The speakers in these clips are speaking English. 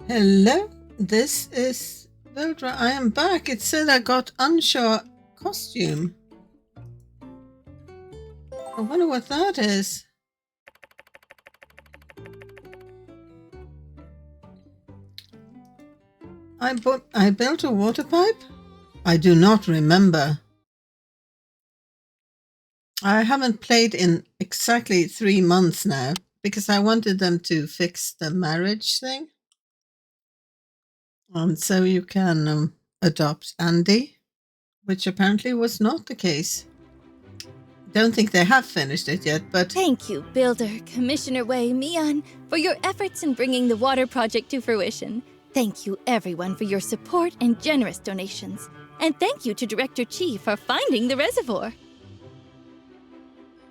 Hello, this is Vildra. I am back. It said I got unsure costume. I wonder what that is. I built a water pipe? I do not remember. I haven't played in exactly 3 months now because I wanted them to fix the marriage thing. And so you can adopt Andy, which apparently was not the case. Don't think they have finished it yet, but... Thank you, Builder, Commissioner Wei, Mian, for your efforts in bringing the water project to fruition. Thank you, everyone, for your support and generous donations. And thank you to Director Chi for finding the reservoir.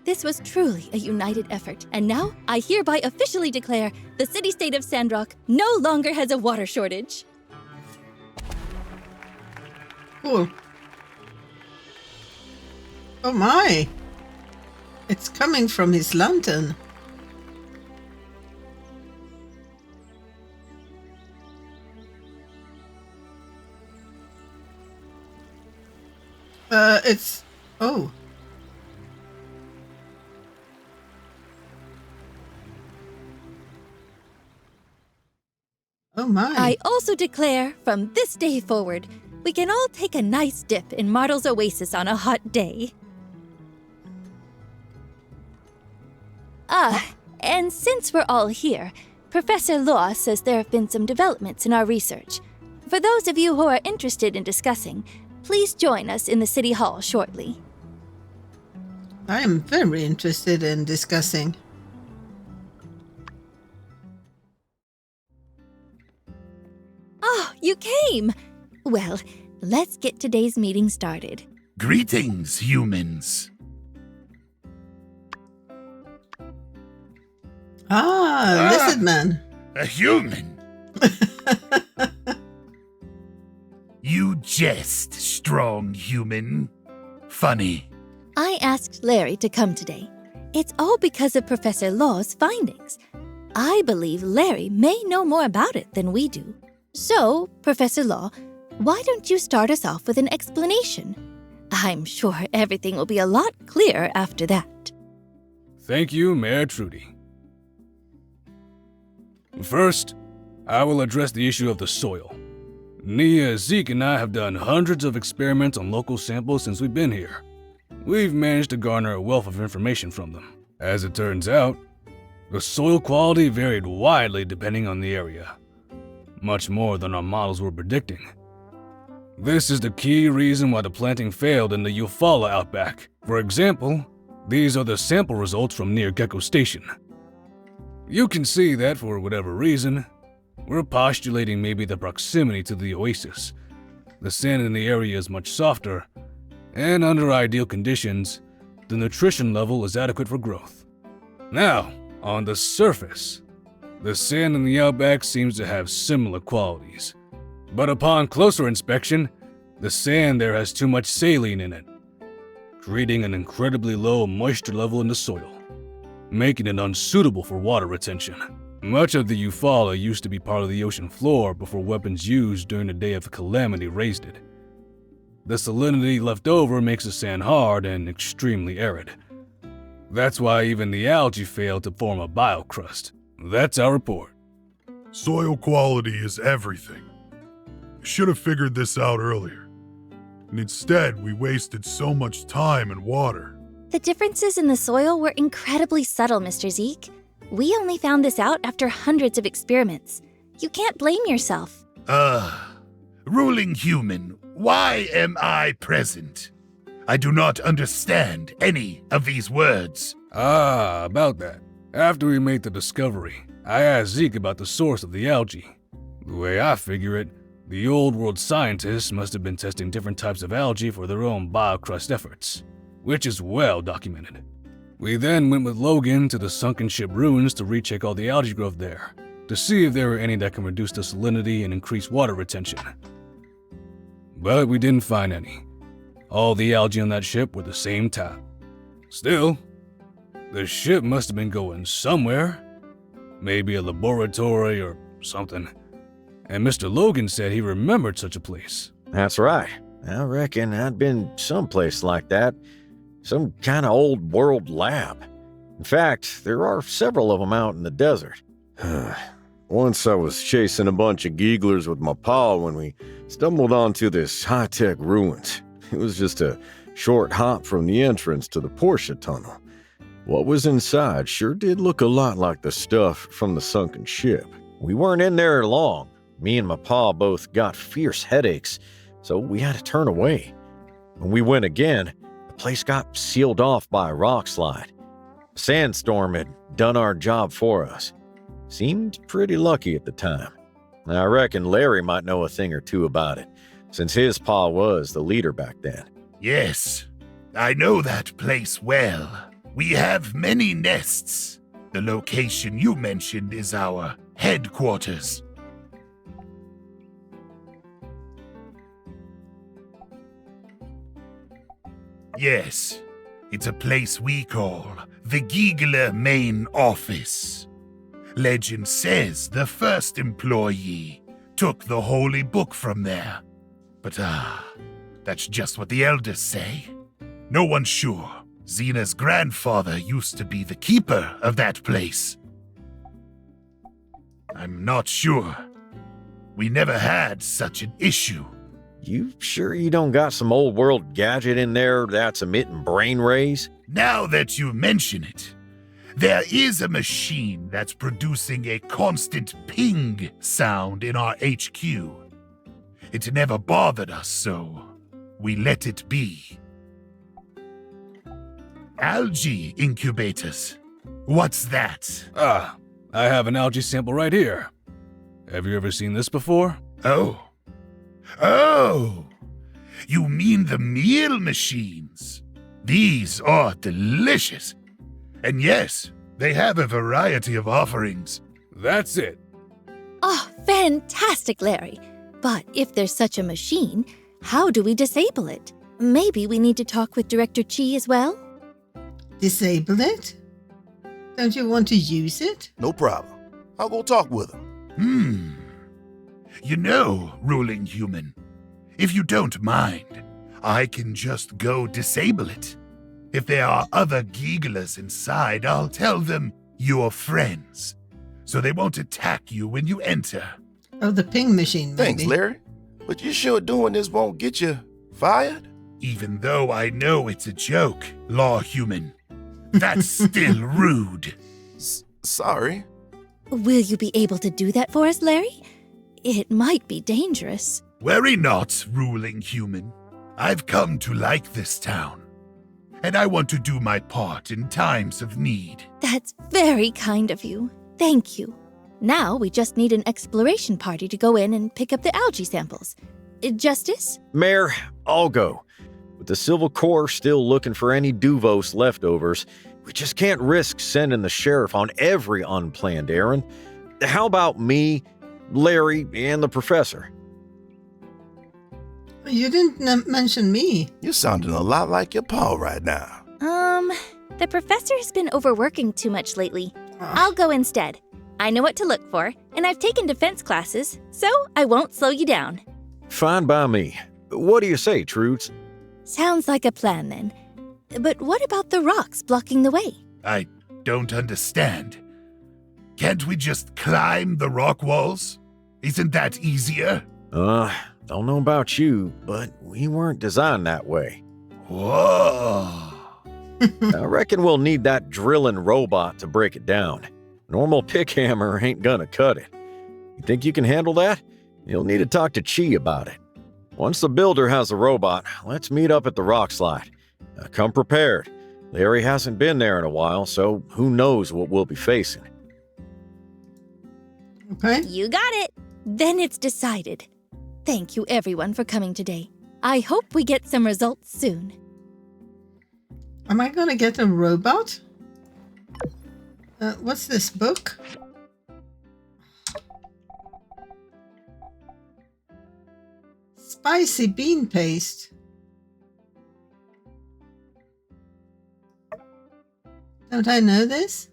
This was truly a united effort, and now I hereby officially declare the city-state of Sandrock no longer has a water shortage. Cool. Oh my! It's coming from his lantern. It's... Oh. Oh my. I also declare, from this day forward, we can all take a nice dip in Martel's Oasis on a hot day. And since we're all here, Professor Law says there have been some developments in our research. For those of you who are interested in discussing, please join us in the City Hall shortly. I am very interested in discussing. Oh, you came! Well, let's get today's meeting started. Greetings, humans. Lizard man. A human? You jest, strong human. Funny. I asked Larry to come today. It's all because of Professor Law's findings. I believe Larry may know more about it than we do. So, Professor Law, why don't you start us off with an explanation? I'm sure everything will be a lot clearer after that. Thank you, Mayor Trudy. First, I will address the issue of the soil. Nia, Zeke, and I have done hundreds of experiments on local samples since we've been here. We've managed to garner a wealth of information from them. As it turns out, the soil quality varied widely depending on the area, much more than our models were predicting. This is the key reason why the planting failed in the Eufaula outback. For example, these are the sample results from near Gecko Station. You can see that for whatever reason, we're postulating maybe the proximity to the oasis. The sand in the area is much softer, and under ideal conditions, the nutrition level is adequate for growth. Now, on the surface, the sand in the outback seems to have similar qualities. But upon closer inspection, the sand there has too much saline in it, creating an incredibly low moisture level in the soil, making it unsuitable for water retention. Much of the Eufaula used to be part of the ocean floor before weapons used during the Day of Calamity raised it. The salinity left over makes the sand hard and extremely arid. That's why even the algae failed to form a biocrust. That's our report. Soil quality is everything. Should have figured this out earlier. And instead, we wasted so much time and water. The differences in the soil were incredibly subtle, Mr. Zeke. We only found this out after hundreds of experiments. You can't blame yourself. Ruling human, why am I present? I do not understand any of these words. About that. After we made the discovery, I asked Zeke about the source of the algae. The way I figure it, the old world scientists must have been testing different types of algae for their own biocrust efforts, which is well documented. We then went with Logan to the sunken ship ruins to recheck all the algae growth there, to see if there were any that can reduce the salinity and increase water retention. But we didn't find any. All the algae on that ship were the same type. Still, the ship must have been going somewhere. Maybe a laboratory or something. And Mr. Logan said he remembered such a place. That's right. I reckon I'd been someplace like that. Some kind of old world lab. In fact, there are several of them out in the desert. Once I was chasing a bunch of geeglers with my pa when we stumbled onto this high-tech ruins. It was just a short hop from the entrance to the Porsche tunnel. What was inside sure did look a lot like the stuff from the sunken ship. We weren't in there long. Me and my pa both got fierce headaches, so we had to turn away. When we went again, the place got sealed off by a rock slide. A sandstorm had done our job for us. Seemed pretty lucky at the time. I reckon Larry might know a thing or two about it, since his pa was the leader back then. Yes, I know that place well. We have many nests. The location you mentioned is our headquarters. Yes, it's a place we call the Giegler Main Office. Legend says the first employee took the holy book from there. But that's just what the elders say. No one's sure. Zena's grandfather used to be the keeper of that place. I'm not sure. We never had such an issue. You sure you don't got some old world gadget in there that's emitting brain rays? Now that you mention it, there is a machine that's producing a constant ping sound in our HQ. It never bothered us, so we let it be. Algae incubators. What's that? I have an algae sample right here. Have you ever seen this before? Oh, you mean the meal machines? These are delicious. And yes, they have a variety of offerings. That's it. Oh, fantastic, Larry. But if there's such a machine, how do we disable it? Maybe we need to talk with Director Chi as well? Disable it? Don't you want to use it? No problem. I'll go talk with him. You know, ruling human, if you don't mind, I can just go disable it. If there are other Geeglers inside, I'll tell them you're friends, so they won't attack you when you enter. Oh, the ping machine, maybe. Thanks, Larry. But you sure doing this won't get you fired? Even though I know it's a joke, law human, that's still rude. Sorry. Will you be able to do that for us, Larry? It might be dangerous. Worry not, ruling human. I've come to like this town, and I want to do my part in times of need. That's very kind of you. Thank you. Now we just need an exploration party to go in and pick up the algae samples. Justice? Mayor, I'll go. With the Civil Corps still looking for any Duvos leftovers, we just can't risk sending the sheriff on every unplanned errand. How about me, Larry, and the professor? You didn't mention me. You're sounding a lot like your pa right now. The professor has been overworking too much lately. I'll go instead. I know what to look for, and I've taken defense classes, so I won't slow you down. Fine by me. What do you say, Trudes? Sounds like a plan, then. But what about the rocks blocking the way? I don't understand. Can't we just climb the rock walls? Isn't that easier? Don't know about you, but we weren't designed that way. Whoa. I reckon we'll need that drilling robot to break it down. Normal pick hammer ain't gonna cut it. You think you can handle that? You'll need to talk to Chi about it. Once the builder has the robot, let's meet up at the rock slide. Come prepared. Larry hasn't been there in a while, so who knows what we'll be facing. Okay. You got it. Then it's decided. Thank you, everyone, for coming today. I hope we get some results soon. Am I gonna get a robot? What's this book? Spicy bean paste. Don't I know this?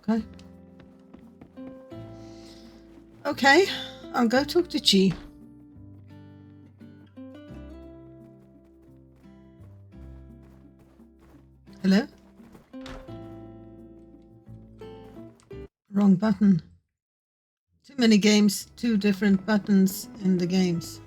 Okay. Okay, I'll go talk to Chi. Hello? Wrong button. Too many games, 2 different buttons in the games.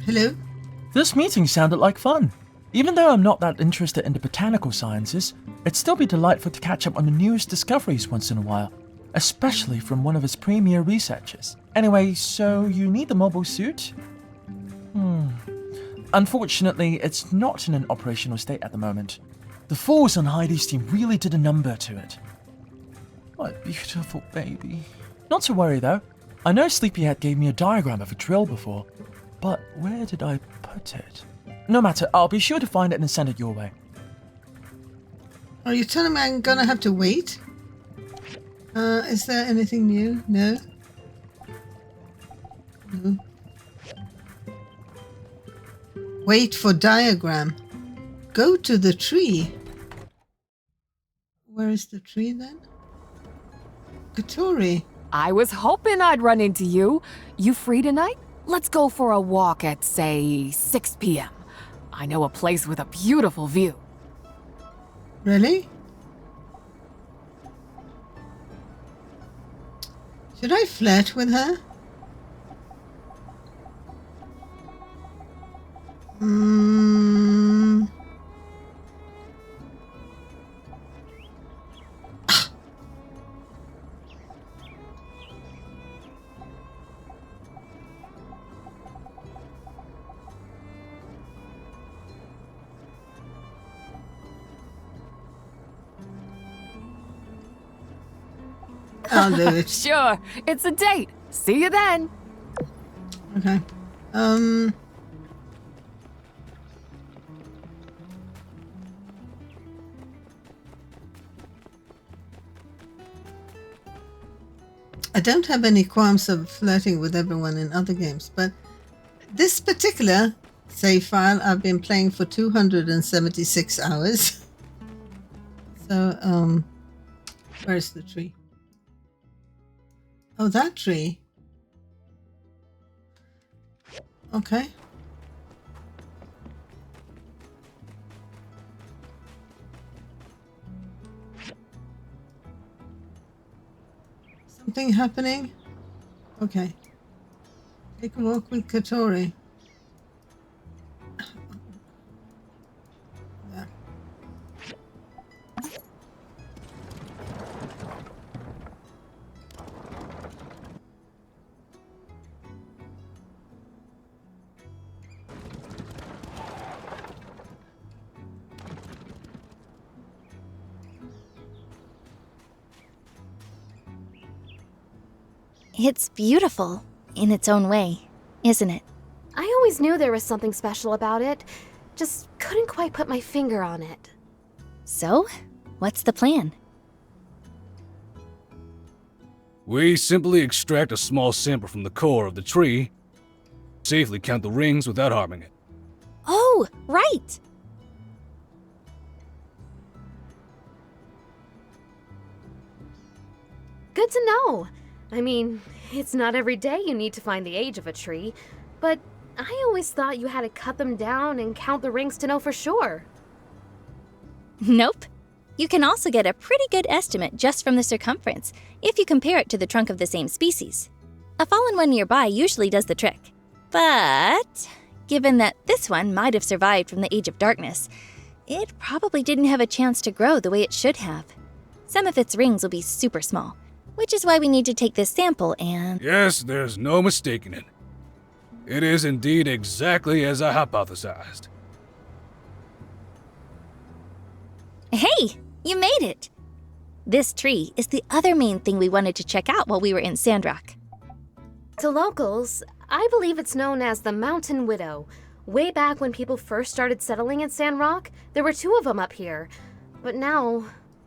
Hello? This meeting sounded like fun. Even though I'm not that interested in the botanical sciences, it'd still be delightful to catch up on the newest discoveries once in a while, especially from one of his premier researchers. Anyway, so you need the mobile suit? Unfortunately, it's not in an operational state at the moment. The falls on Heidi's team really did a number to it. My beautiful baby. Not to worry though. I know Sleepyhead gave me a diagram of a drill before, but where did I put it? No matter, I'll be sure to find it and send it your way. Are you telling me I'm gonna have to wait? Is there anything new? No? No. Wait for diagram. Go to the tree. Where is the tree then? Catori. I was hoping I'd run into you. You free tonight? Let's go for a walk at, say, 6 p.m. I know a place with a beautiful view. Really? Should I flirt with her? I'll do it. Sure, it's a date. See you then. Okay. I don't have any qualms of flirting with everyone in other games, but this particular save file I've been playing for 276 hours. So, where's the tree? Oh, that tree. Okay. Something happening? Okay. Take a walk with Catori. Yeah. It's beautiful in its own way, isn't it? I always knew there was something special about it, just couldn't quite put my finger on it. So, what's the plan? We simply extract a small sample from the core of the tree, safely count the rings without harming it. Oh, right! Good to know. I mean, it's not every day you need to find the age of a tree, but I always thought you had to cut them down and count the rings to know for sure. Nope. You can also get a pretty good estimate just from the circumference, if you compare it to the trunk of the same species. A fallen one nearby usually does the trick. But, given that this one might have survived from the Age of Darkness, it probably didn't have a chance to grow the way it should have. Some of its rings will be super small, which is why we need to take this sample and... Yes, there's no mistaking it. It is indeed exactly as I hypothesized. Hey, you made it! This tree is the other main thing we wanted to check out while we were in Sandrock. To locals, I believe it's known as the Mountain Widow, Way back when people first started settling in Sandrock, there were 2 of them up here. But now,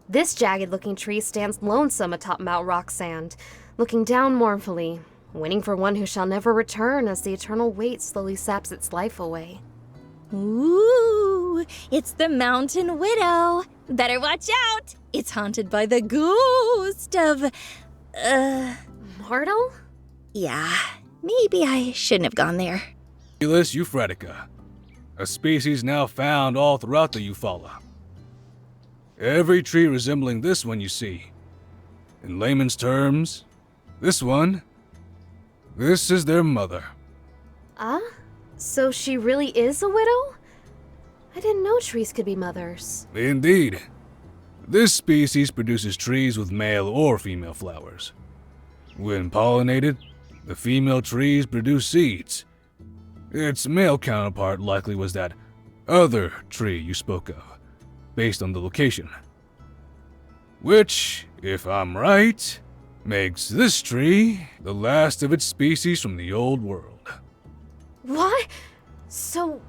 this jagged-looking tree stands lonesome atop Mount Rocksand, looking down mournfully, waiting for one who shall never return as the eternal weight slowly saps its life away. Ooh, it's the Mountain Widow. Better watch out. It's haunted by the ghost of, Mortal? yeah, maybe I shouldn't have gone there. Felis euphratica, a species now found all throughout the Eufaula. Every tree resembling this one you see. In layman's terms, this is their mother. So she really is a widow? I didn't know trees could be mothers. Indeed. This species produces trees with male or female flowers. When pollinated, the female trees produce seeds. Its male counterpart likely was that other tree you spoke of, based on the location. Which, if I'm right, makes this tree the last of its species from the old world. What? So,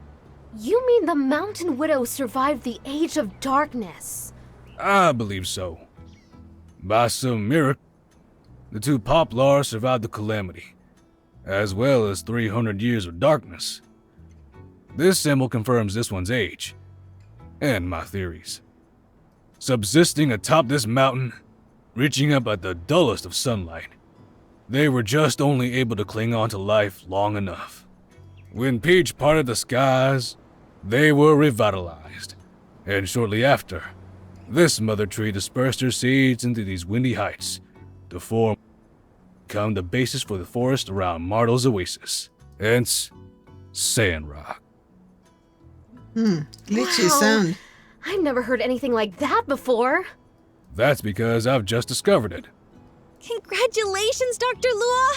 you mean the Mountain Widow survived the Age of Darkness? I believe so. By some miracle, the 2 poplars survived the calamity, as well as 300 years of darkness. This symbol confirms this one's age, and my theories. Subsisting atop this mountain, reaching up at the dullest of sunlight, they were just only able to cling on to life long enough. When Peach parted the skies, they were revitalized, and shortly after, this mother tree dispersed her seeds into these windy heights to become the basis for the forest around Martel's oasis, hence Sandrock. Glitchy Wow. sound. I've never heard anything like that before. That's because I've just discovered it. Congratulations, Dr. Lua!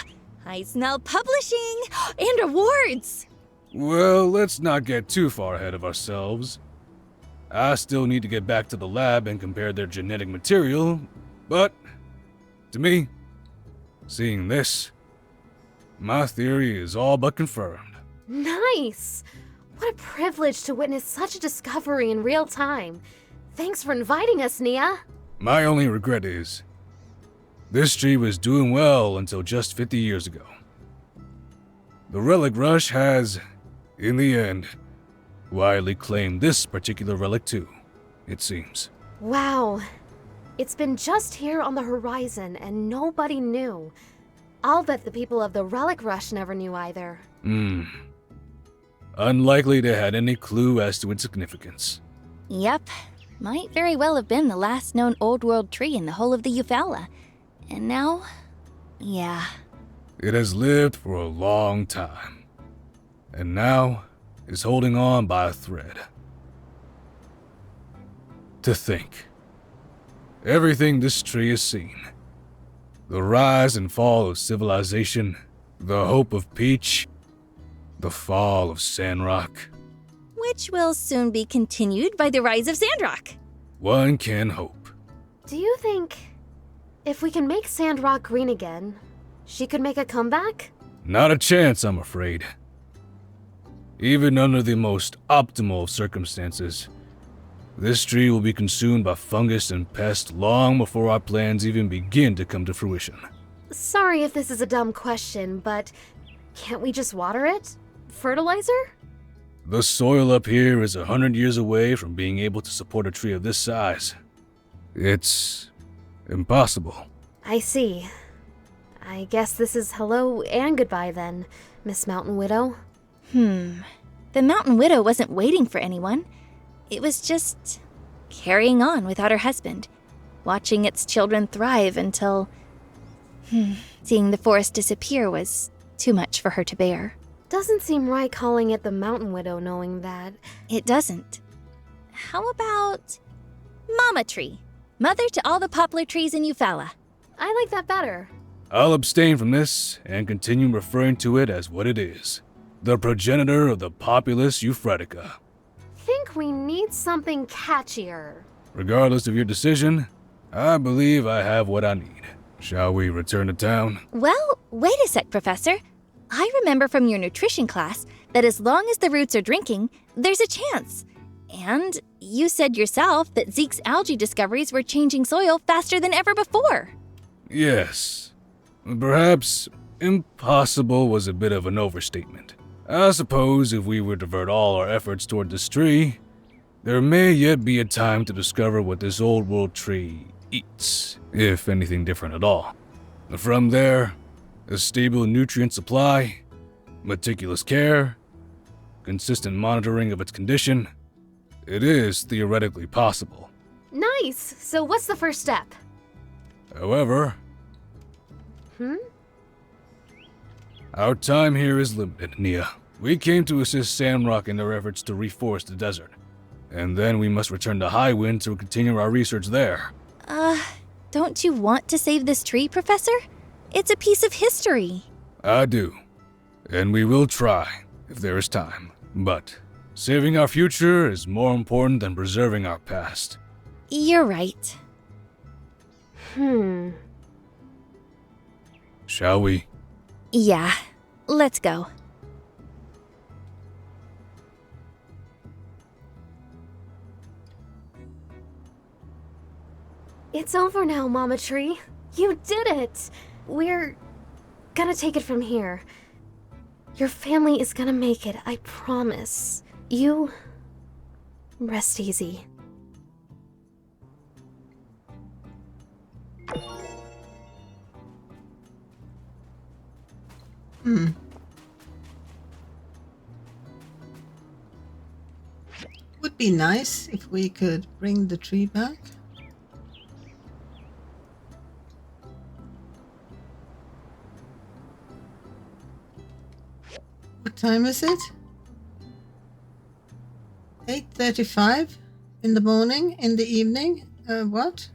I smell publishing and awards. Well, let's not get too far ahead of ourselves. I still need to get back to the lab and compare their genetic material, but to me, seeing this, my theory is all but confirmed. Nice! What a privilege to witness such a discovery in real time. Thanks for inviting us, Nia. My only regret is, this tree was doing well until just 50 years ago. The relic rush has, in the end, widely claimed this particular relic too, it seems. Wow. It's been just here on the horizon and nobody knew. I'll bet the people of the relic rush never knew either. Unlikely they had any clue as to its significance. Yep, might very well have been the last known old world tree in the whole of the Eufaula. And now, yeah. It has lived for a long time, and now is holding on by a thread. To think, everything this tree has seen, the rise and fall of civilization, the hope of Peach, the fall of Sandrock. Which will soon be continued by the rise of Sandrock. One can hope. Do you think if we can make Sandrock green again, she could make a comeback? Not a chance, I'm afraid. Even under the most optimal of circumstances, this tree will be consumed by fungus and pests long before our plans even begin to come to fruition. Sorry if this is a dumb question, but can't we just water it? Fertilizer? The soil up here is 100 years away from being able to support a tree of this size. It's impossible. I see. I guess this is hello and goodbye then, Miss Mountain Widow. The Mountain Widow wasn't waiting for anyone. It was just carrying on without her husband, watching its children thrive until seeing the forest disappear was too much for her to bear. Doesn't seem right calling it the Mountain Widow knowing that. It doesn't. How about Mama Tree, mother to all the poplar trees in Eufaula? I like that better. I'll abstain from this and continue referring to it as what it is. The progenitor of the populous Euphratica. Think we need something catchier. Regardless of your decision, I believe I have what I need. Shall we return to town? Well, wait a sec, Professor. I remember from your nutrition class that as long as the roots are drinking, there's a chance. And you said yourself that Zeke's algae discoveries were changing soil faster than ever before. Yes. Perhaps impossible was a bit of an overstatement. I suppose if we were to divert all our efforts toward this tree, there may yet be a time to discover what this old world tree eats, if anything different at all. From there, a stable nutrient supply, meticulous care, consistent monitoring of its condition, it is theoretically possible. Nice! So what's the first step? However, our time here is limited, Nia. We came to assist Sandrock in their efforts to reforest the desert. And then we must return to Highwind to continue our research there. Don't you want to save this tree, Professor? It's a piece of history. I do. And we will try, if there is time. But saving our future is more important than preserving our past. You're right. Shall we? Yeah, let's go. It's over now, Mama Tree. You did it! We're gonna take it from here. Your family is gonna make it, I promise. You rest easy. Would be nice if we could bring the tree back. What time is it? 8:35 in the morning, in the evening? What?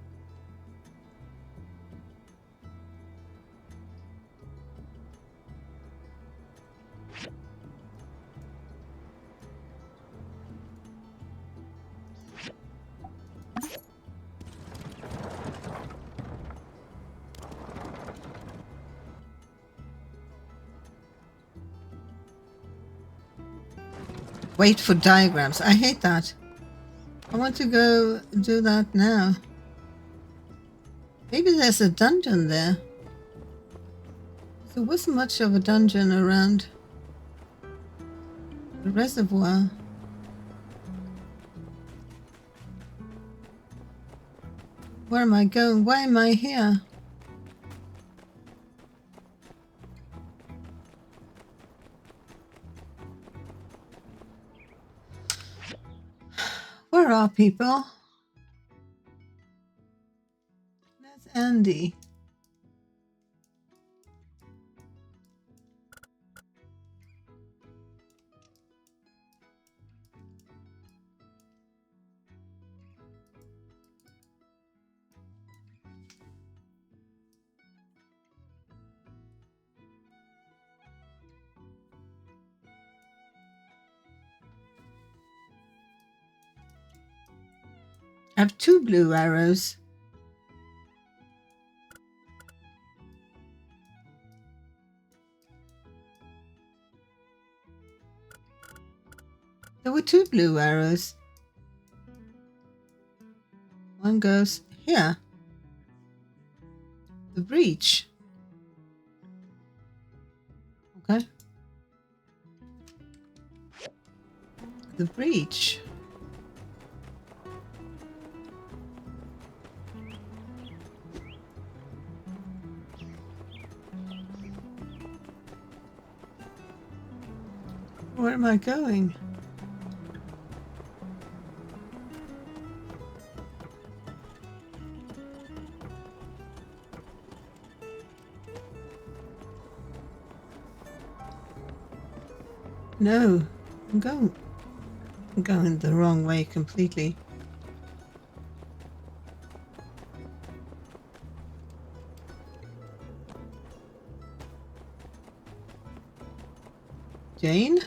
Wait for diagrams. I hate that. I want to go do that now. Maybe there's a dungeon there. There wasn't much of a dungeon around the reservoir. Where am I going? Why am I here? Where are people? That's Andy. I have 2 blue arrows. There were 2 blue arrows. One goes here. The breach. Okay. The breach. Where am I going? No, I'm going the wrong way completely. Jane?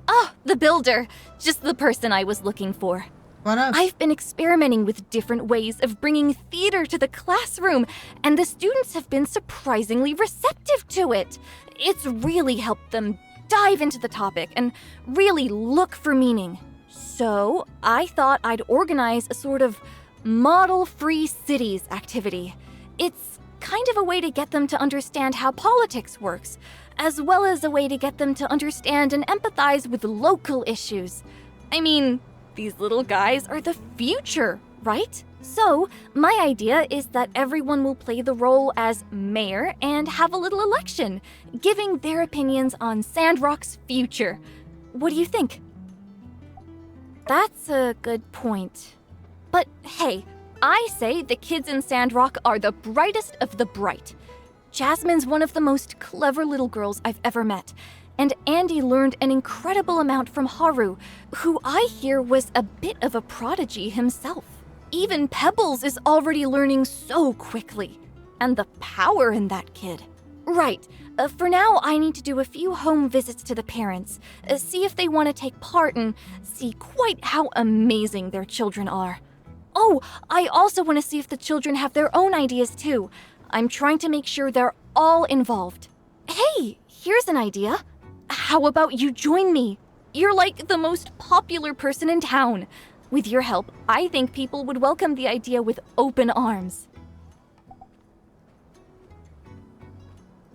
Oh, the builder! Just the person I was looking for. What up? I've been experimenting with different ways of bringing theater to the classroom, and the students have been surprisingly receptive to it. It's really helped them dive into the topic and really look for meaning. So I thought I'd organize a sort of model-free cities activity. It's kind of a way to get them to understand how politics works, as well as a way to get them to understand and empathize with local issues. I mean, these little guys are the future, right? So, my idea is that everyone will play the role as mayor and have a little election, giving their opinions on Sandrock's future. What do you think? That's a good point. But hey, I say the kids in Sandrock are the brightest of the bright. Jasmine's one of the most clever little girls I've ever met, and Andy learned an incredible amount from Haru, who I hear was a bit of a prodigy himself. Even Pebbles is already learning so quickly. And the power in that kid. Right, for now I need to do a few home visits to the parents, see if they want to take part and see quite how amazing their children are. Oh, I also want to see if the children have their own ideas too. I'm trying to make sure they're all involved. Hey, here's an idea. How about you join me? You're like the most popular person in town. With your help, I think people would welcome the idea with open arms.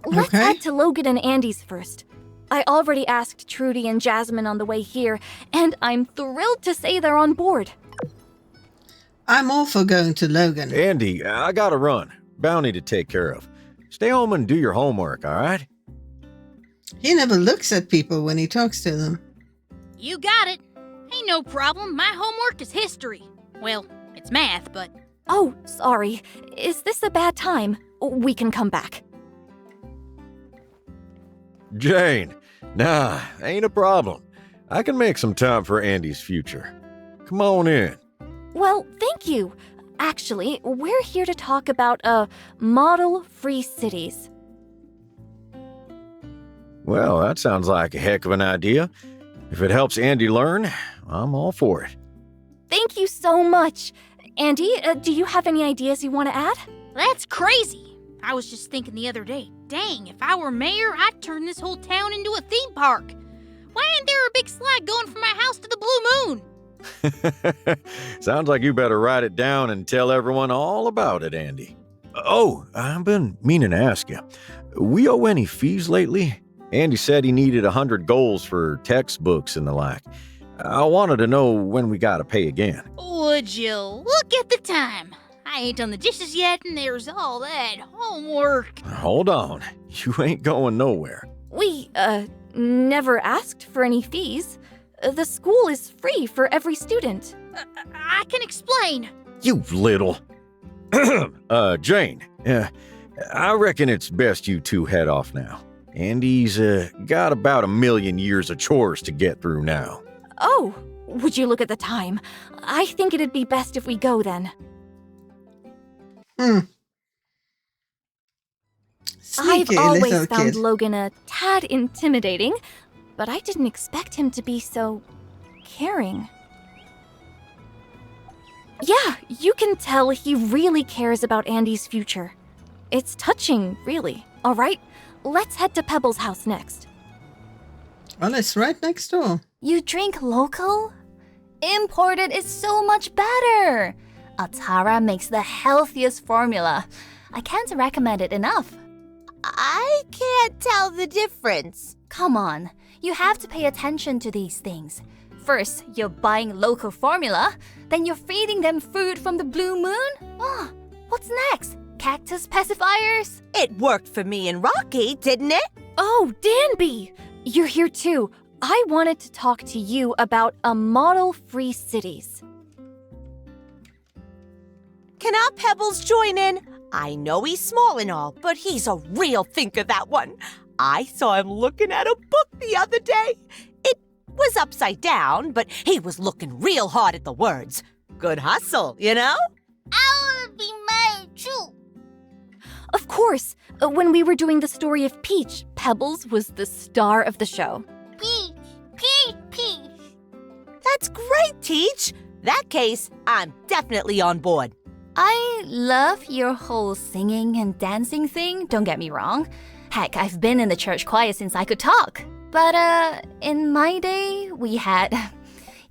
Let's head to Logan and Andy's first. I already asked Trudy and Jasmine on the way here, and I'm thrilled to say they're on board. I'm all for going to Logan. Andy, I gotta run. Bounty to take care of. Stay home and do your homework, all right? He never looks at people when he talks to them. You got it. Ain't no problem. My homework is history. Well, it's math, but... Oh, sorry. Is this a bad time? We can come back. Jane, nah, ain't a problem. I can make some time for Andy's future. Come on in. Well, thank you. Actually, we're here to talk about model-free cities. Well, that sounds like a heck of an idea. If it helps Andy learn, I'm all for it. Thank you so much. Andy, do you have any ideas you want to add? That's crazy. I was just thinking the other day, dang, if I were mayor, I'd turn this whole town into a theme park. Why ain't there a big slide going from my house to the Blue Moon? Sounds like you better write it down and tell everyone all about it, Andy. Oh, I've been meaning to ask you. We owe any fees lately? Andy said he needed 100 goals for textbooks and the like. I wanted to know when we gotta pay again. Would you look at the time? I ain't done the dishes yet, and there's all that homework. Hold on. You ain't going nowhere. We, never asked for any fees. The school is free for every student. I can explain. You little... Jane, I reckon it's best you two head off now. Andy's, got about 1 million years of chores to get through now. Oh, would you look at the time? I think it'd be best if we go then. Sneaky I've always little found kid. Logan a tad intimidating, but I didn't expect him to be so caring. Yeah, you can tell he really cares about Andy's future. It's touching, really. All right, let's head to Pebbles' house next. Well, it's right next door. You drink local? Imported is so much better. Altara makes the healthiest formula. I can't recommend it enough. I can't tell the difference. Come on, you have to pay attention to these things. First, you're buying local formula, then you're feeding them food from the Blue Moon? Oh, what's next? Cactus pacifiers? It worked for me and Rocky, didn't it? Oh, Danby! You're here too. I wanted to talk to you about a model-free cities. Can our Pebbles join in? I know he's small and all, but he's a real thinker, that one. I saw him looking at a book the other day. It was upside down, but he was looking real hard at the words. Good hustle, you know? I want to be mayor too. Of course, when we were doing the story of Peach, Pebbles was the star of the show. Peach, Peach, Peach. That's great, Teach. That case, I'm definitely on board. I love your whole singing and dancing thing, don't get me wrong. Heck, I've been in the church choir since I could talk. But, in my day, we had,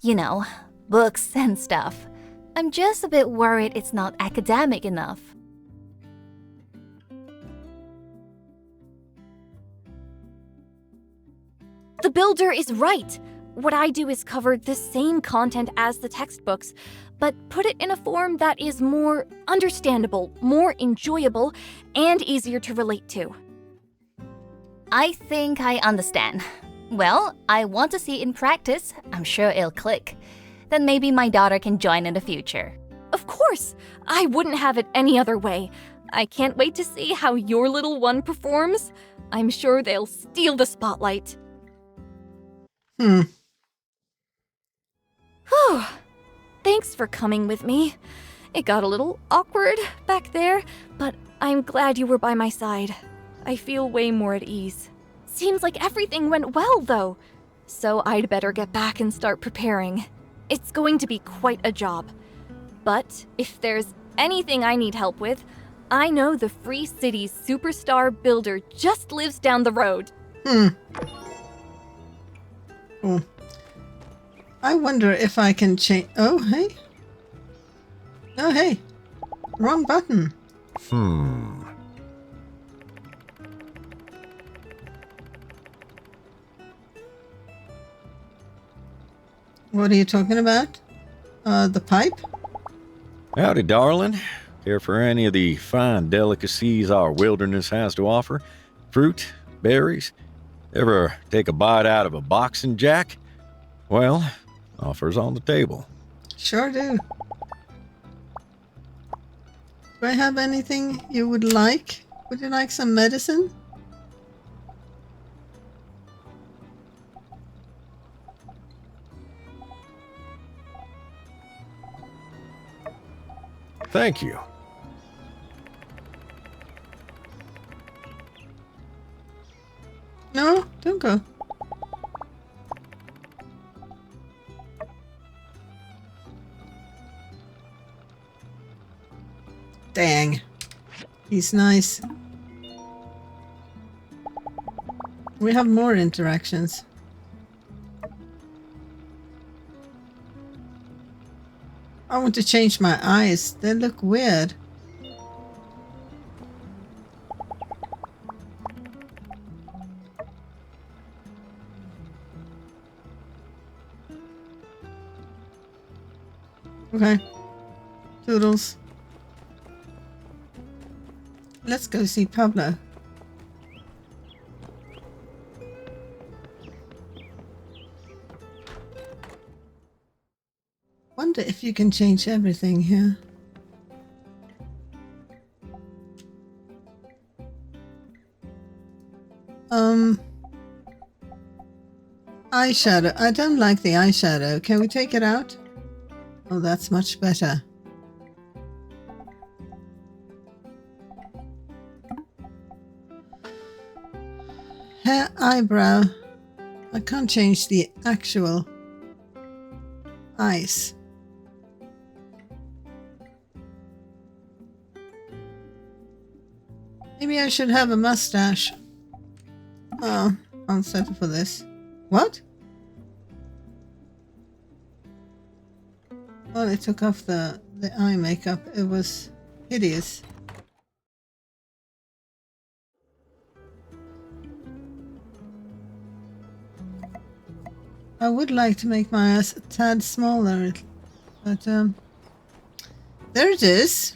you know, books and stuff. I'm just a bit worried it's not academic enough. The builder is right. What I do is cover the same content as the textbooks, but put it in a form that is more understandable, more enjoyable, and easier to relate to. I think I understand. Well, I want to see it in practice. I'm sure it'll click. Then maybe my daughter can join in the future. Of course! I wouldn't have it any other way. I can't wait to see how your little one performs. I'm sure they'll steal the spotlight. Hmm. Whew. Thanks for coming with me. It got a little awkward back there, but I'm glad you were by my side. I feel way more at ease. Seems like everything went well, though. So I'd better get back and start preparing. It's going to be quite a job. But if there's anything I need help with, I know the Free Cities superstar builder just lives down the road. Oh. I wonder if I can change... Oh, hey. Oh, hey. Wrong button. What are you talking about? The pipe? Howdy, darling. Care for any of the fine delicacies our wilderness has to offer? Fruit, berries? Ever take a bite out of a boxing jack? Well, offers on the table. Sure do. Do I have anything you would like? Would you like some medicine? Thank you. No, don't go. Dang. He's nice. We have more interactions. I want to change my eyes. They look weird. Okay. Toodles. Let's go see Pablo. Wonder if you can change everything here. Eyeshadow. I don't like the eyeshadow. Can we take it out? Oh, that's much better. Hair, eyebrow. I can't change the actual eyes. Maybe I should have a mustache. Oh, I'll settle for this. What? Oh, they took off the eye makeup. It was hideous. I would like to make my eyes a tad smaller, but there it is.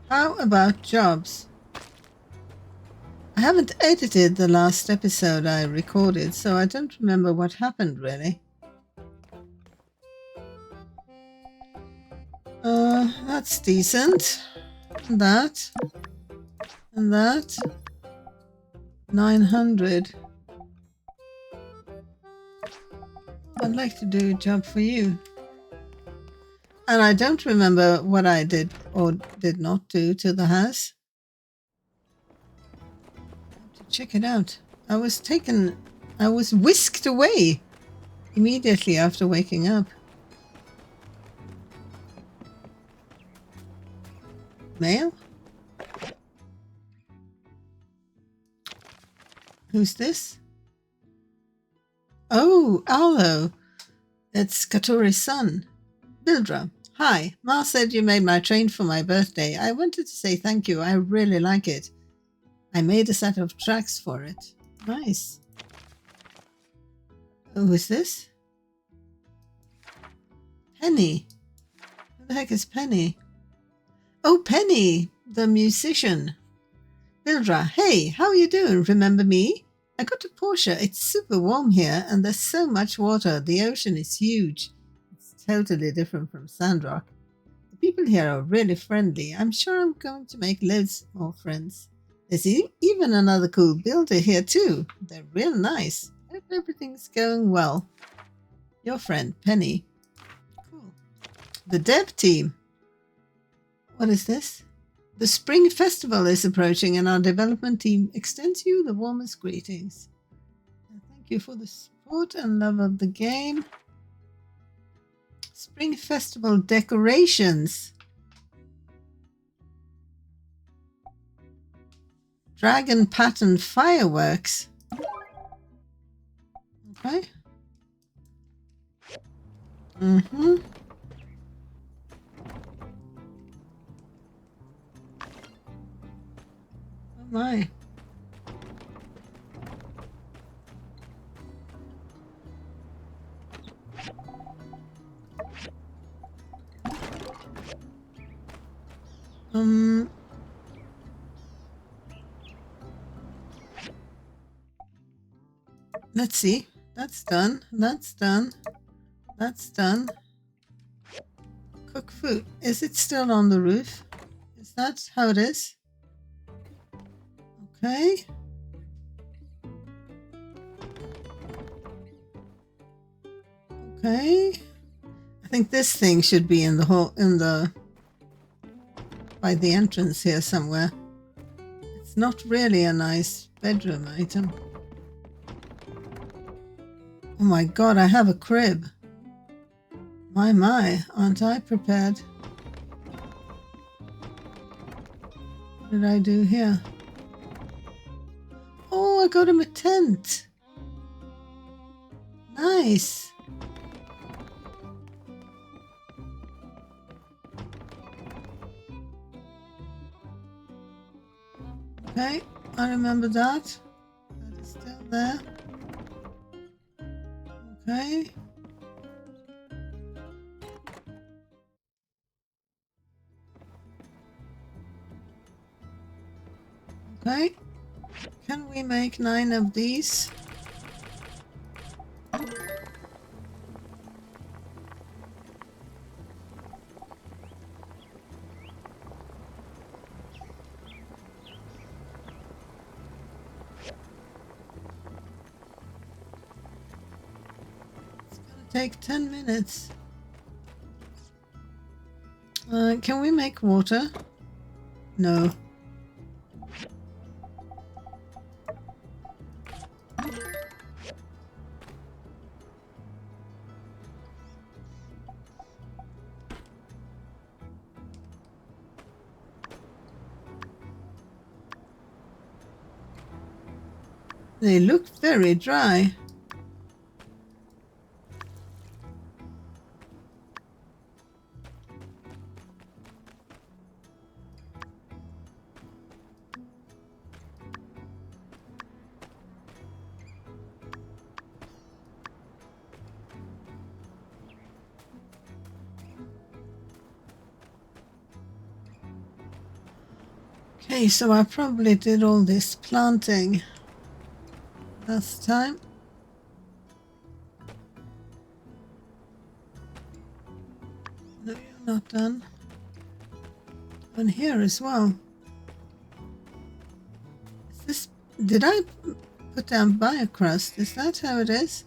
How about jobs? I haven't edited the last episode I recorded, so I don't remember what happened really. That's decent. And that. And that. 900. I'd like to do a job for you. And I don't remember what I did or did not do to the house. Check it out. I was whisked away immediately after waking up. Mail? Who's this? Oh, Arlo. It's Catori's son. Bildra. Hi. Ma said you made my train for my birthday. I wanted to say thank you. I really like it. I made a set of tracks for it. Nice. Who is this? Penny. Who the heck is Penny? Oh, Penny, the musician. Bildra, hey, how are you doing? Remember me? I got a Porsche. It's super warm here and there's so much water. The ocean is huge. It's totally different from Sandrock. The people here are really friendly. I'm sure I'm going to make loads more friends. There's even another cool builder here too. They're real nice. Hope everything's going well. Your friend, Penny. Cool. The dev team. What is this? The Spring Festival is approaching and our development team extends you the warmest greetings. Thank you for the support and love of the game. Spring Festival decorations. Dragon pattern fireworks. Okay. Mm-hmm. Oh my. Let's see. That's done. That's done. That's done. Cook food. Is it still on the roof? Is that how it is? Okay. Okay. I think this thing should be in the hole, by the entrance here somewhere. It's not really a nice bedroom item. Oh my god, I have a crib. My, aren't I prepared? What did I do here? Oh, I got him a tent. Nice. Okay, I remember that. That is still there. Okay. Okay. Can we make 9 of these? Take 10 minutes. Can we make water? No. They look very dry. Okay, so I probably did all this planting last time. No, you're not done. And here as well. Is this? Did I put down biocrust? Is that how it is?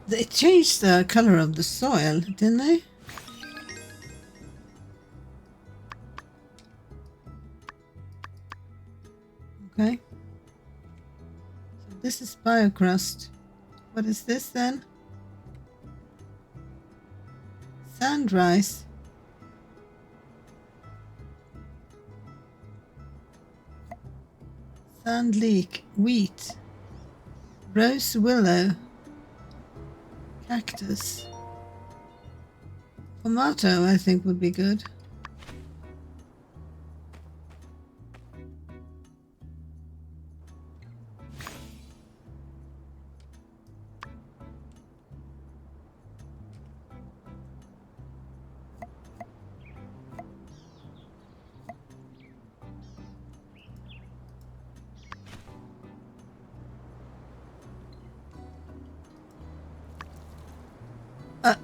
They changed the color of the soil, didn't they? Okay. So this is biocrust. What is this then? Sand rice. Sand leek. Wheat. Rose willow. Cactus. Tomato, I think, would be good.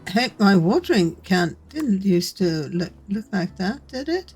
Heck, my watering can didn't used to look like that, did it?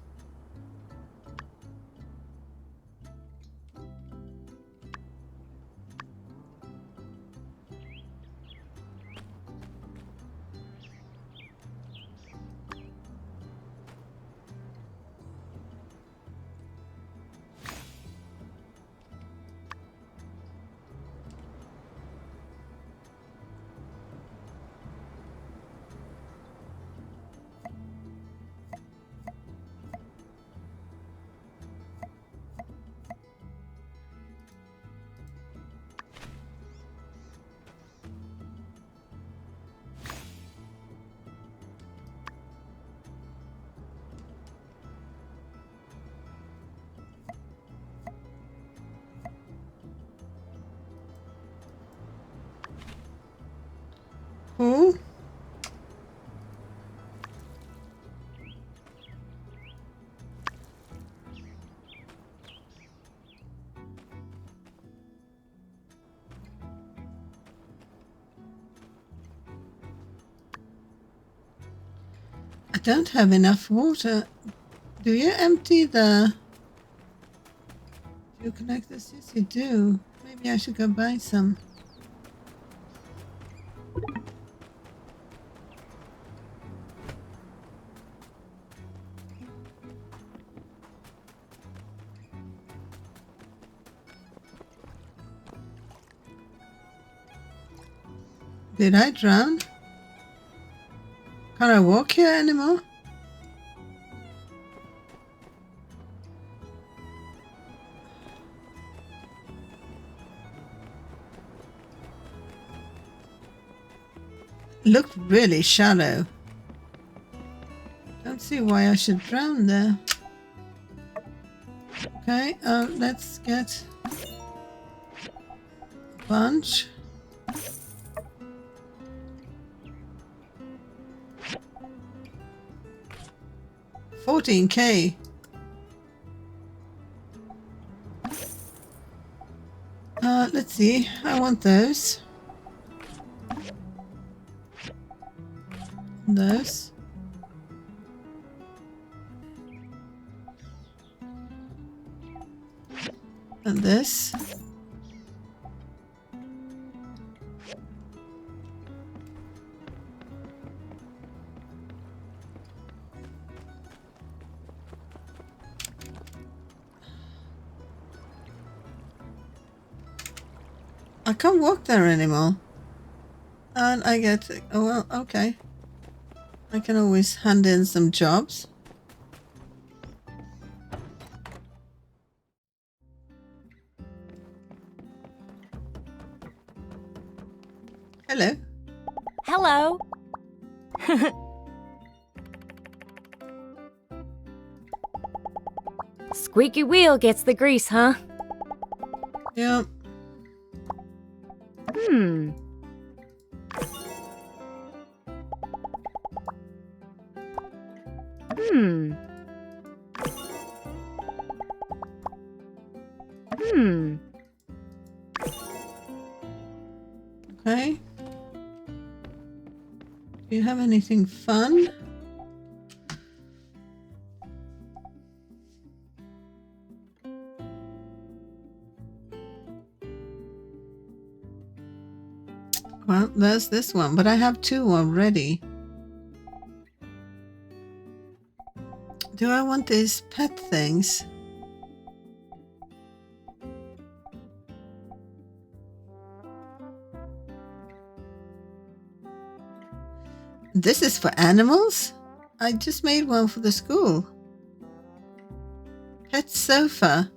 Who? I don't have enough water. Do you empty the... Do you connect this? Yes, you do. Maybe I should go buy some. Did I drown? Can't I walk here anymore? Looked really shallow. Don't see why I should drown there. Okay, let's get a bunch. $14K. Let's see. I want those. Those. And this. I can't walk there anymore. And I get... Oh, well, okay. I can always hand in some jobs. Hello. Hello. Squeaky wheel gets the grease, huh? Yeah. Hmm. Hmm. Hmm. Okay. Do you have anything fun? Well, there's this one, but I have two already. Do I want these pet things? This is for animals? I just made one for the school. Pet sofa.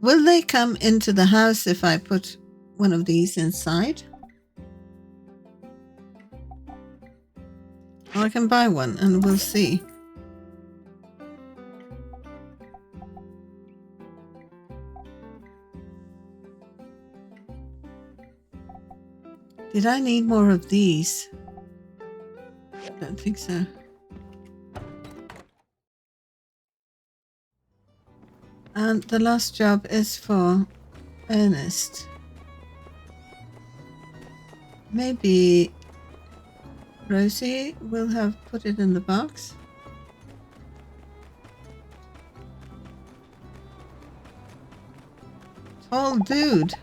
Will they come into the house if I put one of these inside? Or I can buy one and we'll see. Did I need more of these? I don't think so. And the last job is for Ernest. Maybe Rosie will have put it in the box. Tall dude.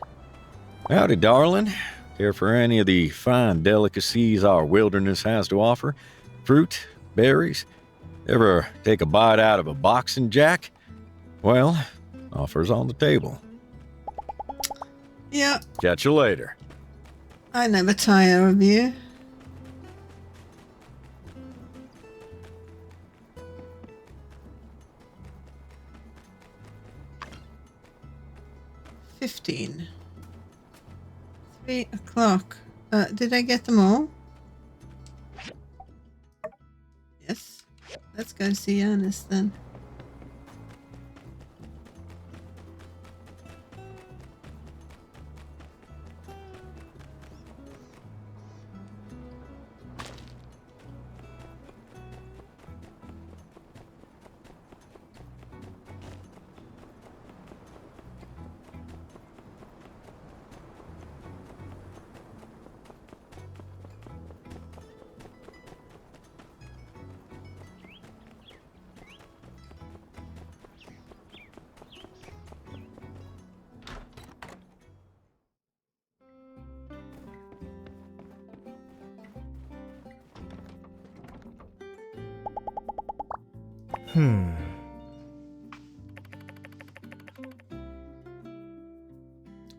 Howdy, darling. Care for any of the fine delicacies our wilderness has to offer? Fruit, berries? Ever take a bite out of a boxing jack? Well, offers on the table. Yeah. Catch you later. I never tire of you. $15. 3 o'clock. Did I get them all? Yes. Let's go see Ernest then.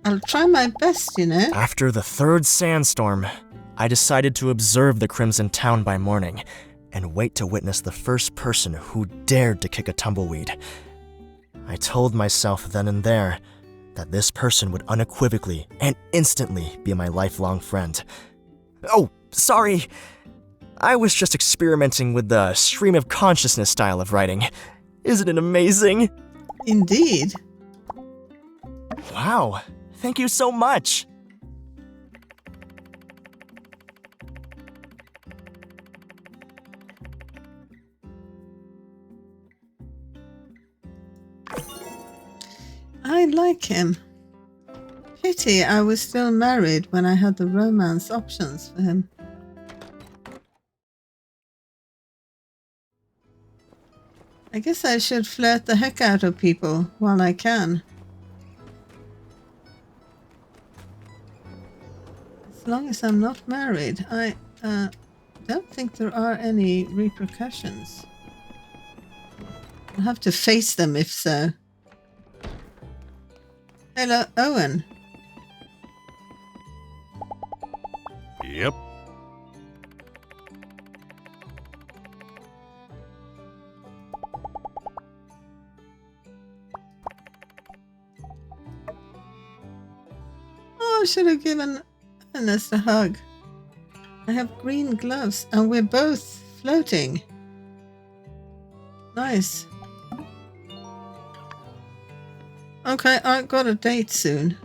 I'll try my best, you know. After the third sandstorm, I decided to observe the Crimson Town by morning and wait to witness the first person who dared to kick a tumbleweed. I told myself then and there that this person would unequivocally and instantly be my lifelong friend. Oh, sorry. I was just experimenting with the stream of consciousness style of writing. Isn't it amazing? Indeed. Wow, thank you so much. I like him. Pity I was still married when I had the romance options for him. I guess I should flirt the heck out of people while I can. As long as I'm not married, I don't think there are any repercussions. I'll have to face them if so. Hello, Owen. Yep. Oh, I should have given Ernest a hug. I have green gloves and we're both floating. Nice. Okay, I've got a date soon.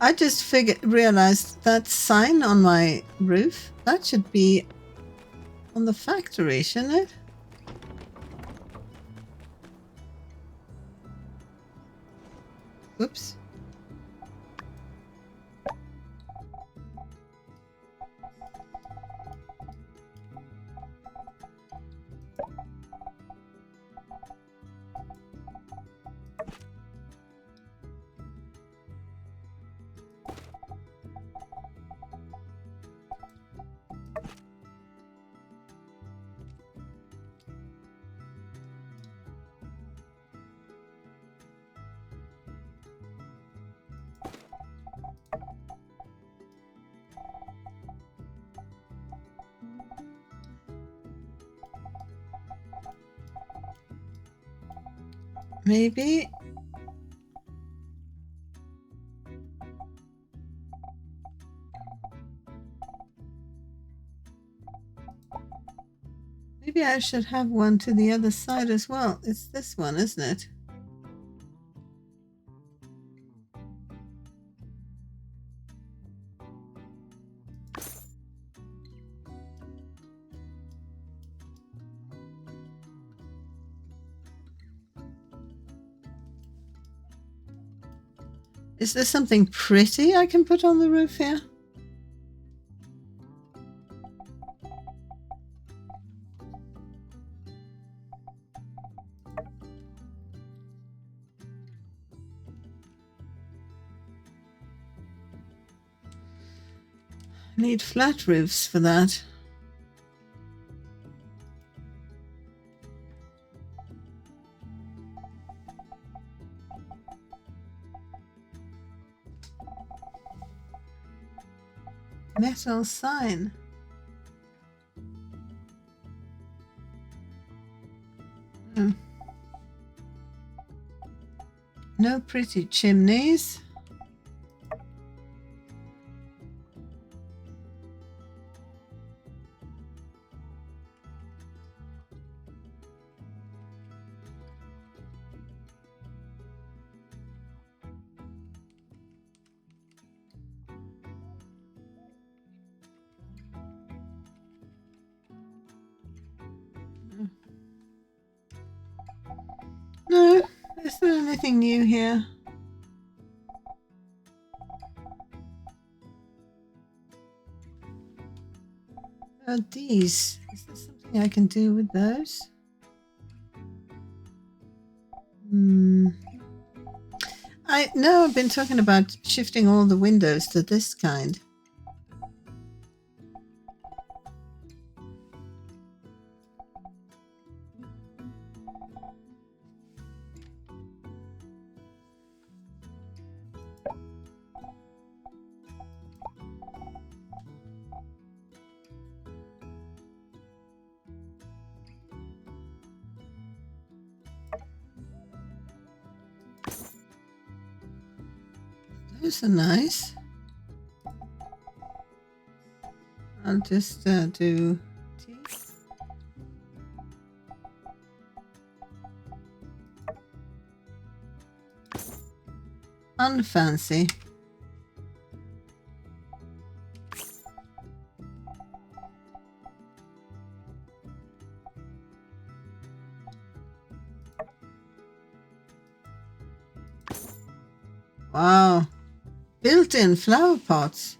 I just realized that sign on my roof, that should be on the factory, shouldn't it? Oops. Maybe. Maybe I should have one to the other side as well. It's this one, isn't it? Is there something pretty I can put on the roof here? Need flat roofs for that. Metal sign. No pretty chimneys. No, is there anything new here? These. Is there something I can do with those? I know I've been talking about shifting all the windows to this kind. Those are nice. I'll just do tea. Unfancy. Wow. Built-in flower pots.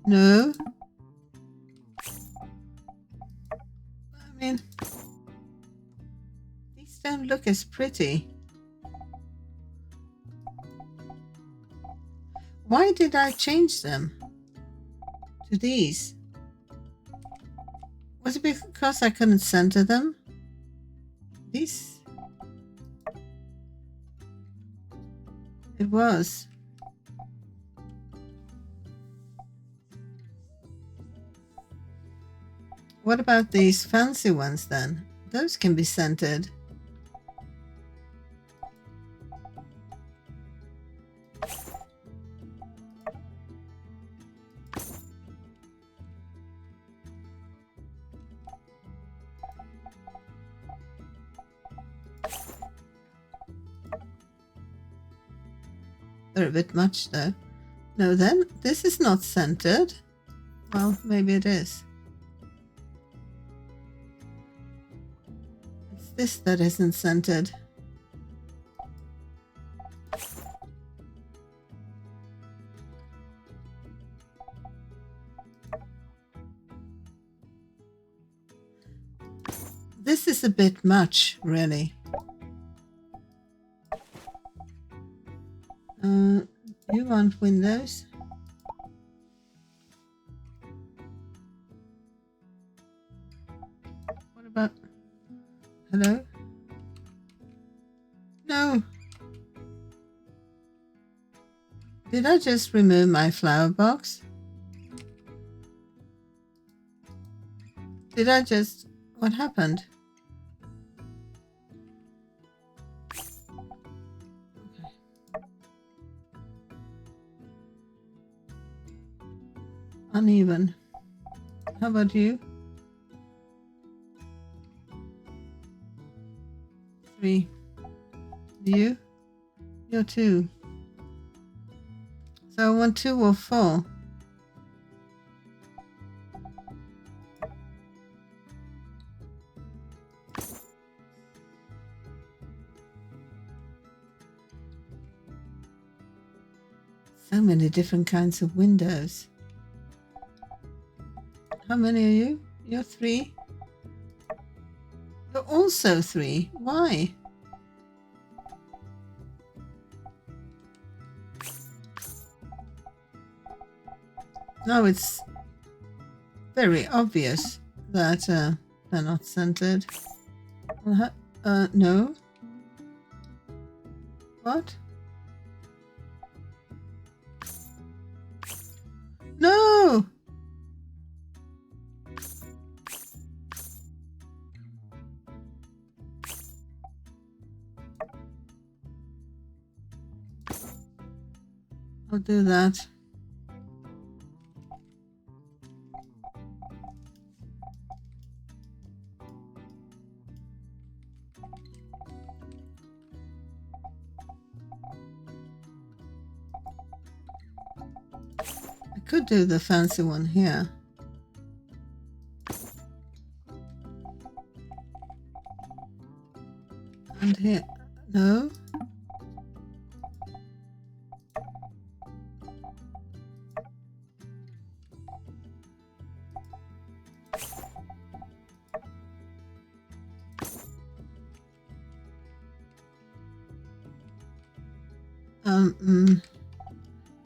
No. I mean, these don't look as pretty. Why did I change them to these? Was it because I couldn't center them? These? It was. What about these fancy ones then? Those can be scented. They're a bit much though. No, then this is not scented. Well, maybe it is. It's this that isn't scented. This is a bit much, really. You want windows? about... Hello? No. Did I just remove my flower box? Did I just... What happened? Uneven. How about you? 3. You? You're 2. So I want 2 or 4. So many different kinds of windows. How many are you? You're 3. You're also 3. Why? Now it's very obvious that they're not centered. No. What? No! I'll do that. I could do the fancy one here. And here. No.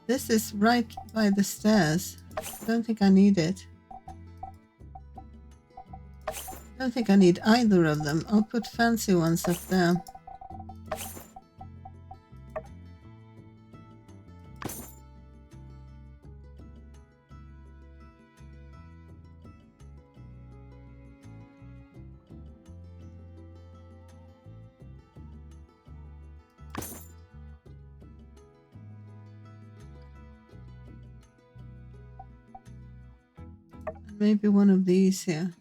This is right by the stairs. I don't think I need it. I don't think I need either of them. I'll put fancy ones up there. Maybe one of these here.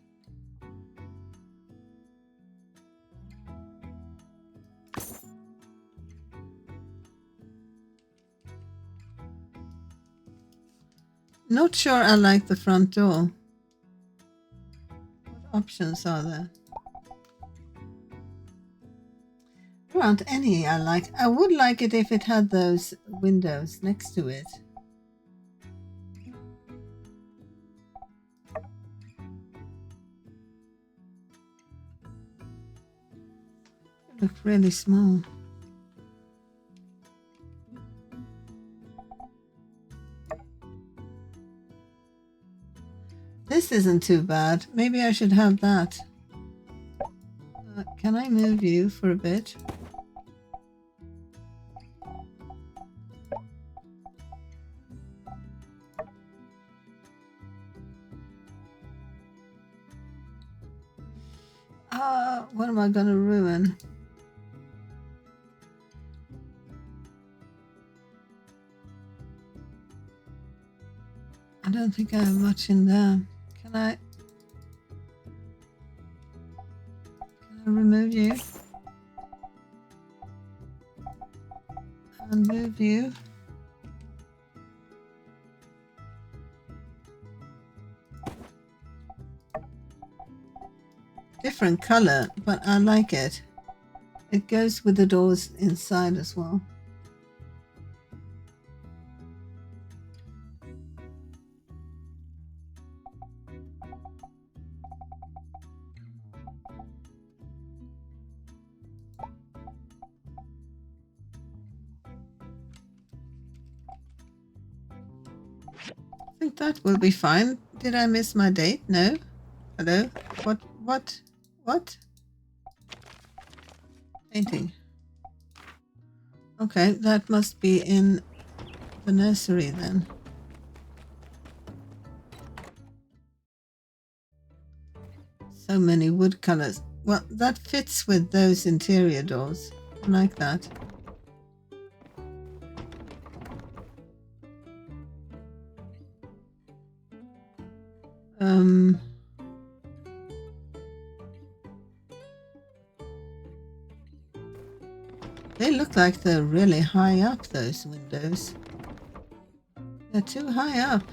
Not sure I like the front door. What options are there? There aren't any I like. I would like it if it had those windows next to it. Look really small. This isn't too bad. Maybe I should have that. Can I move you for a bit? What am I going to ruin? I don't think I have much in there. Can I remove you? And move you. Different color, but I like it. It goes with the doors inside as well. I think that will be fine. Did I miss my date? No. Hello? What What? Painting. Okay, that must be in the nursery then. So many wood colors. Well, that fits with those interior doors. I like that. They look like they're really high up, those windows. They're too high up.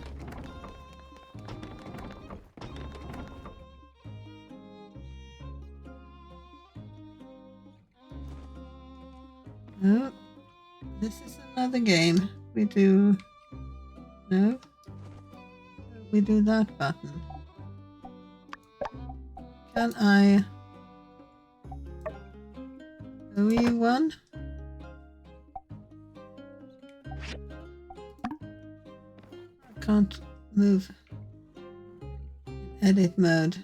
Oh, this is another game. We do... No? We do that button. Can I... Are we one? I can't move. Edit mode.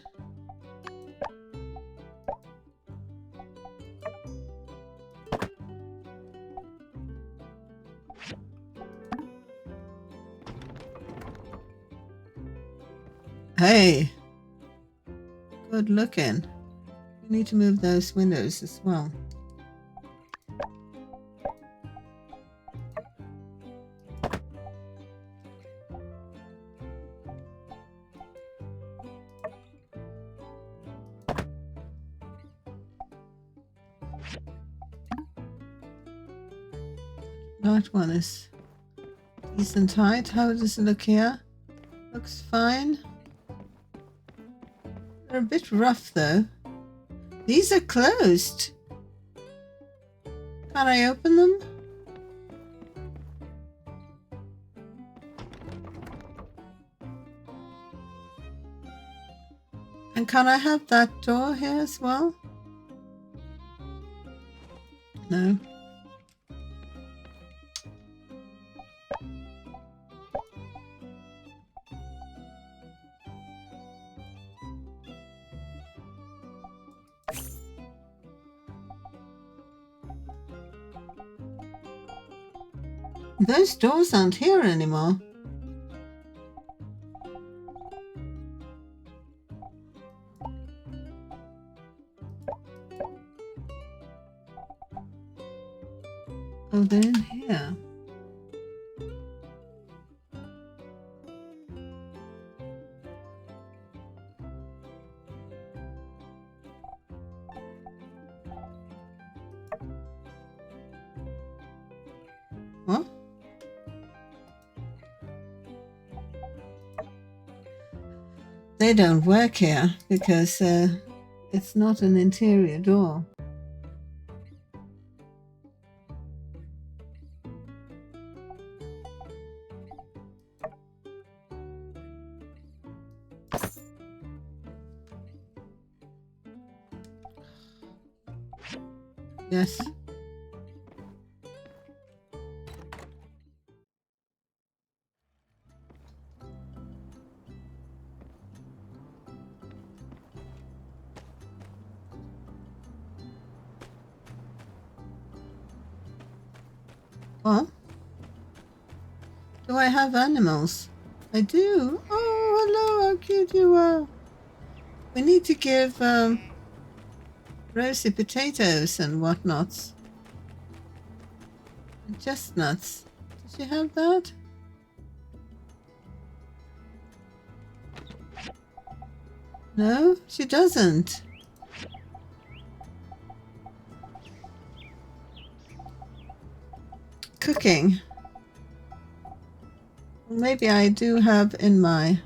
Hey! Good looking. We need to move those windows as well. That one is decent height. How does it look here? Looks fine. They're a bit rough though. These are closed. Can I open them? And can I have that door here as well? No. Those doors aren't here anymore. Oh, they're in here. What? They don't work here because it's not an interior door. Yes. What? Do I have animals? I do. Oh, hello, how cute you are. We need to give Rosie potatoes and whatnots. And chestnuts. Does she have that? No, she doesn't. Cooking. Maybe I do have in my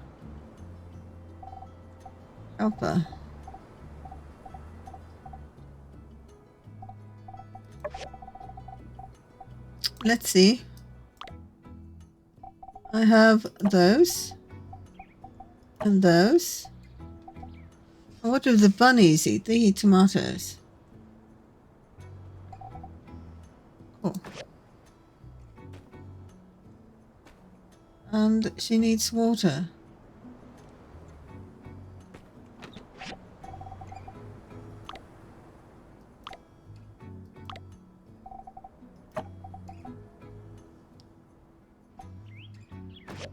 helper. Let's see. I have those and those. What do the bunnies eat? They eat tomatoes. Cool. And she needs water.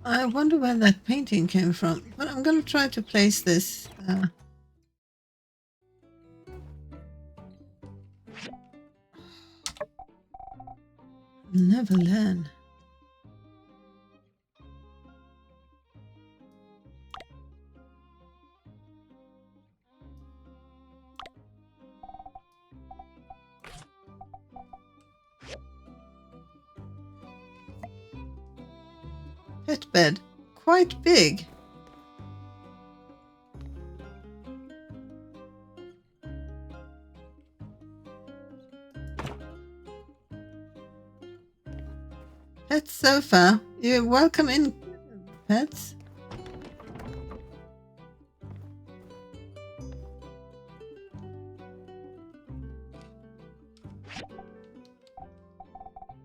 I wonder where that painting came from. But I'm going to try to place this. Never learn. Pet bed. Quite big. Pet sofa. You're welcome in, pets.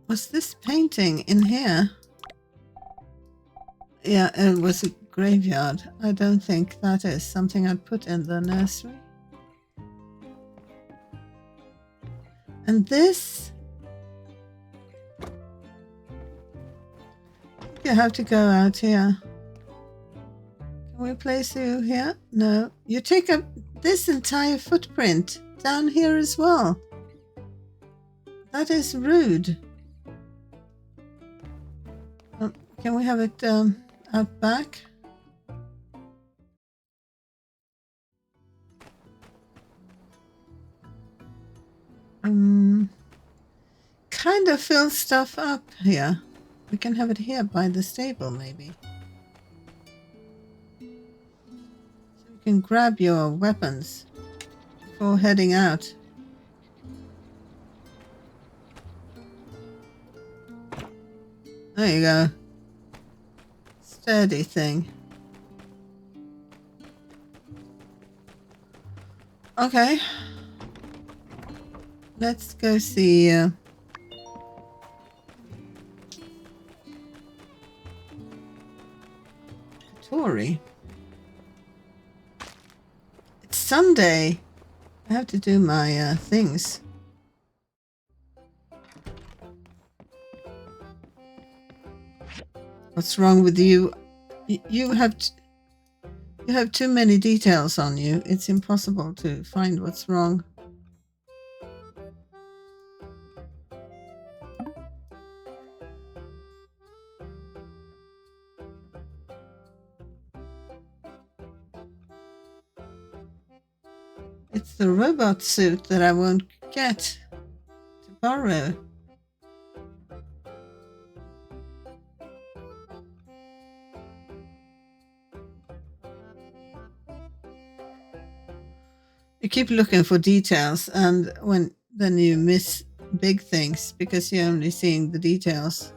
Was this painting in here? Yeah, it was a graveyard. I don't think that is something I'd put in the nursery. And this? You have to go out here. Can we place you here? No. You take up this entire footprint down here as well. That is rude. Can we have it out back? Kind of fill stuff up here. We can have it here by the stable, maybe. So you can grab your weapons before heading out. There you go. Sturdy thing. Okay. Let's go see Catori. It's Sunday. I have to do my things. What's wrong with you? You have too many details on you. It's impossible to find what's wrong. It's the robot suit that I won't get to borrow. You keep looking for details, and then you miss big things because you're only seeing the details.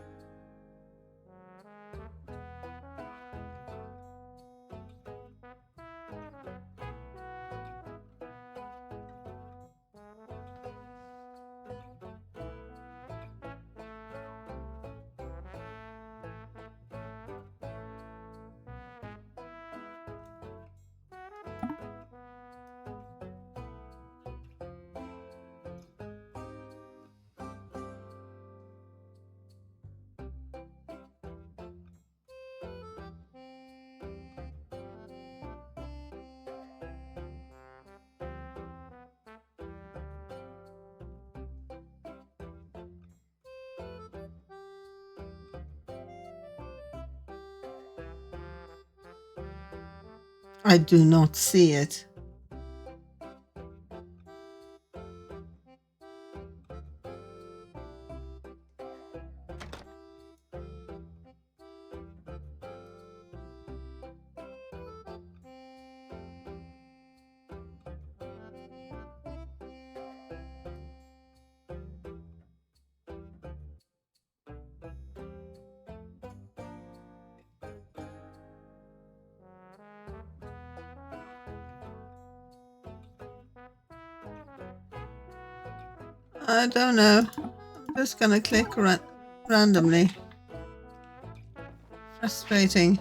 I do not see it. I don't know. I'm just gonna click randomly. Frustrating.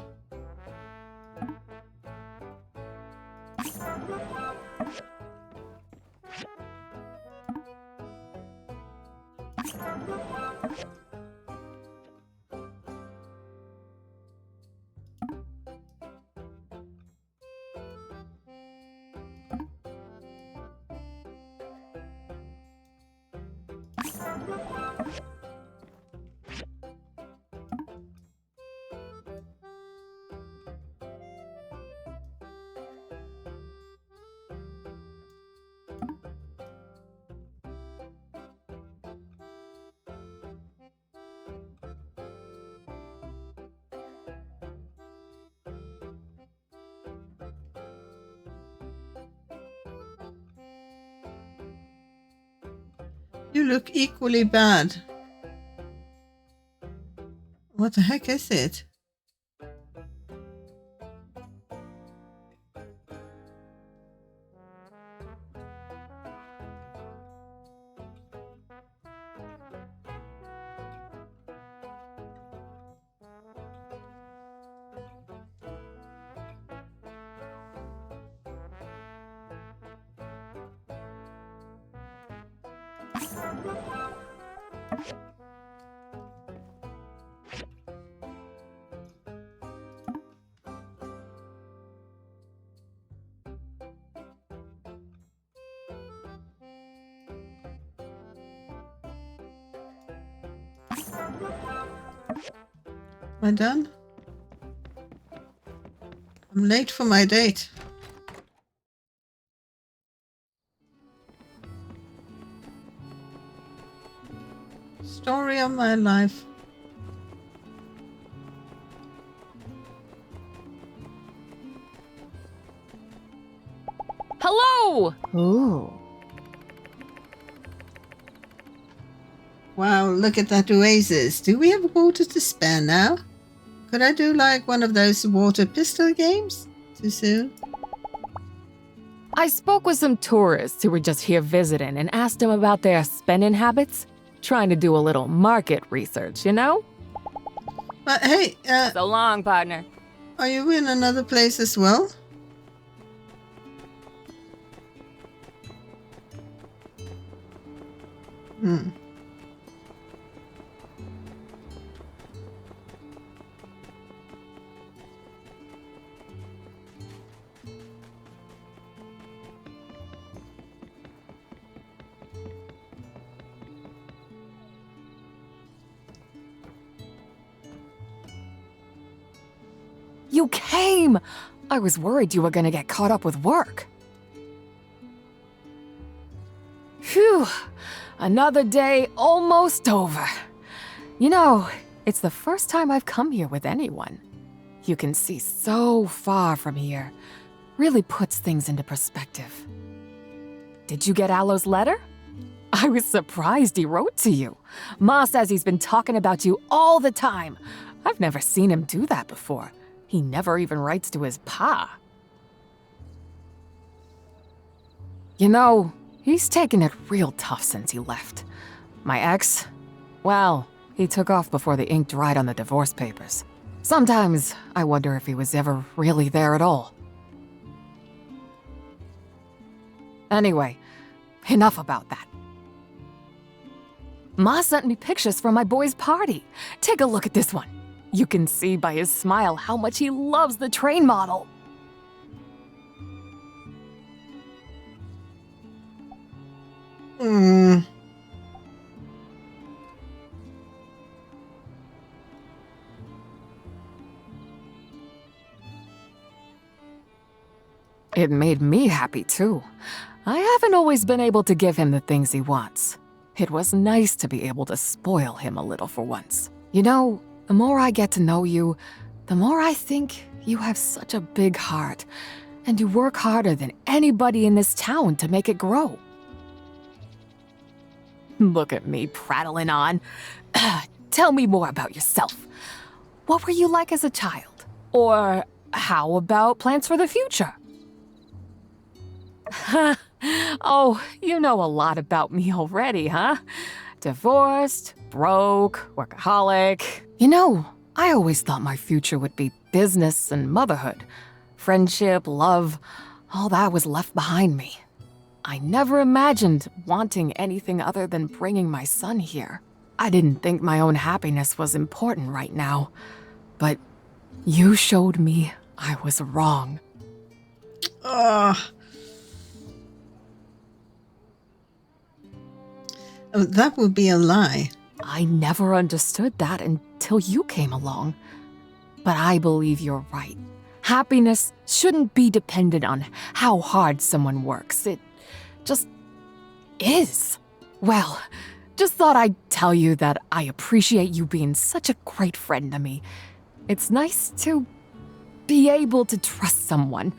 You look equally bad. What the heck is it? Am I done? I'm late for my date. Story of my life. Hello! Oh. Wow, look at that oasis. Do we have water to spare now? Could I do like one of those water pistol games? Too soon? I spoke with some tourists who were just here visiting and asked them about their spending habits. Trying to do a little market research, you know? But hey, So long, partner. Are you in another place as well? Hmm. You came! I was worried you were gonna get caught up with work. Phew! Another day almost over. You know, it's the first time I've come here with anyone. You can see so far from here. Really puts things into perspective. Did you get Alo's letter? I was surprised he wrote to you. Ma says he's been talking about you all the time. I've never seen him do that before. He never even writes to his pa. You know, he's taken it real tough since he left. My ex, well, he took off before the ink dried on the divorce papers. Sometimes I wonder if he was ever really there at all. Anyway, enough about that. Ma sent me pictures from my boy's party. Take a look at this one. You can see by his smile how much he loves the train model. It made me happy too. I haven't always been able to give him the things he wants. It was nice to be able to spoil him a little for once. You know, the more I get to know you, the more I think you have such a big heart, and you work harder than anybody in this town to make it grow. Look at me prattling on. Tell me more about yourself. What were you like as a child? Or how about plans for the future? Oh, you know a lot about me already, huh? Divorced, broke, workaholic. You know, I always thought my future would be business and motherhood. Friendship, love, all that was left behind me. I never imagined wanting anything other than bringing my son here. I didn't think my own happiness was important right now. But you showed me I was wrong. Oh, that would be a lie. I never understood that until you came along. But I believe you're right. Happiness shouldn't be dependent on how hard someone works. It just is. Well, just thought I'd tell you that I appreciate you being such a great friend to me. It's nice to be able to trust someone.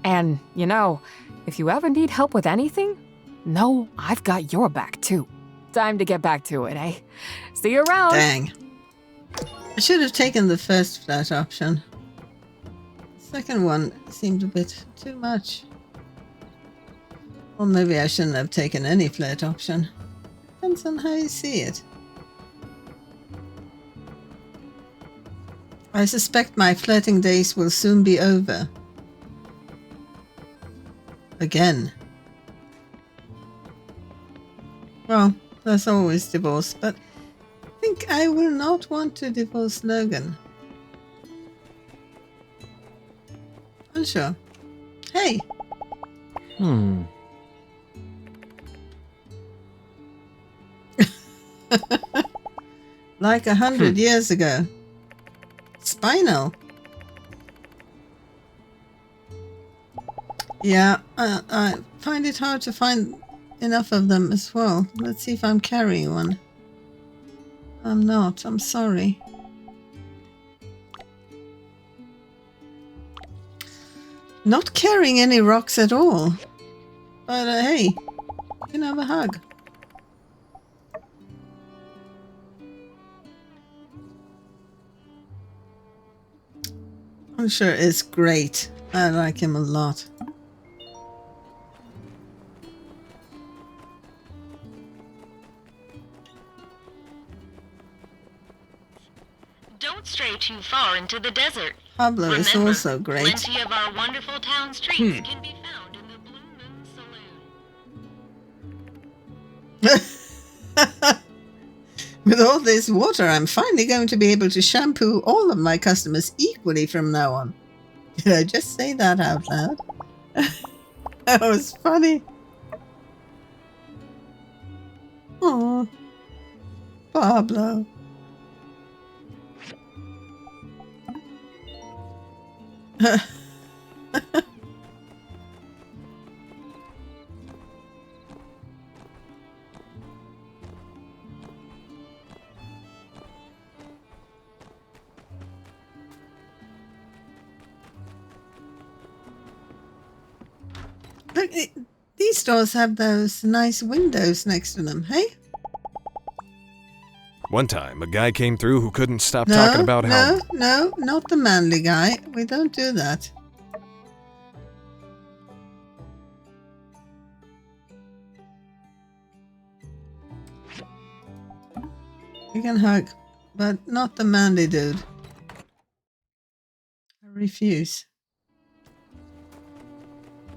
And, you know, if you ever need help with anything, know I've got your back too. Time to get back to it, eh? See you around. Dang. I should have taken the first flat option. The second one seemed a bit too much. Or maybe I shouldn't have taken any flat option. Depends on how you see it. I suspect my flirting days will soon be over. Again. Well, there's always divorce, but I think I will not want to divorce Logan. Unsure. Hey! Like 100 years ago. Spinal. Yeah, I find it hard to find enough of them as well. Let's see if I'm carrying one. I'm not. I'm sorry. Not carrying any rocks at all. But hey, you can have a hug. I'm sure it's great. I like him a lot. Don't stray too far into the desert. Pablo is Remember, also great. Plenty of our wonderful town's trees can be found in the Blue Moon Saloon. With all this water, I'm finally going to be able to shampoo all of my customers equally from now on. Did I just say that out loud? That was funny. Oh, Pablo. Look, these doors have those nice windows next to them, hey? One time, a guy came through who couldn't stop talking about how... No, not the manly guy. We don't do that. You can hug, but not the manly dude. I refuse.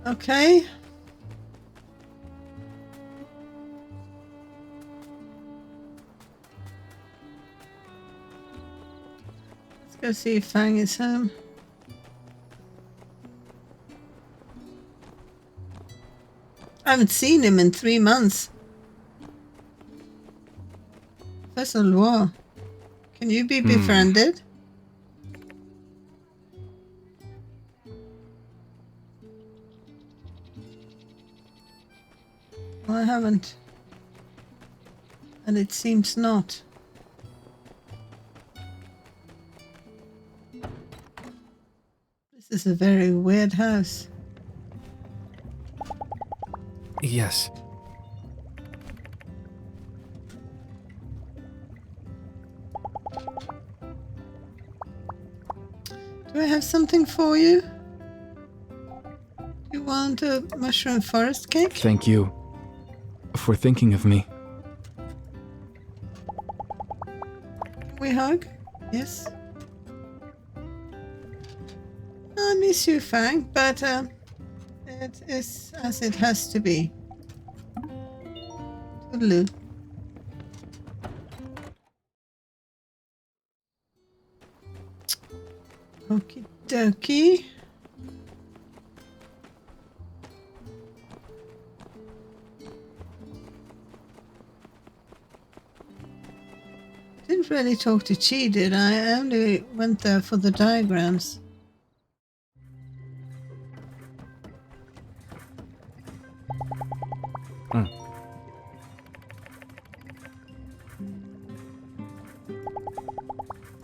Okay. Let's go see if Fang is home. I haven't seen him in 3 months. Professor Lois, can you be befriended? Well, I haven't. And it seems not. This is a very weird house. Yes. Do I have something for you? You want a mushroom forest cake? Thank you for thinking of me. Can we hug? Yes. I miss you, Fang, but it is as it has to be. Toodaloo. Okie dokie. didn't really talk to Chi, did I? I only went there for the diagrams.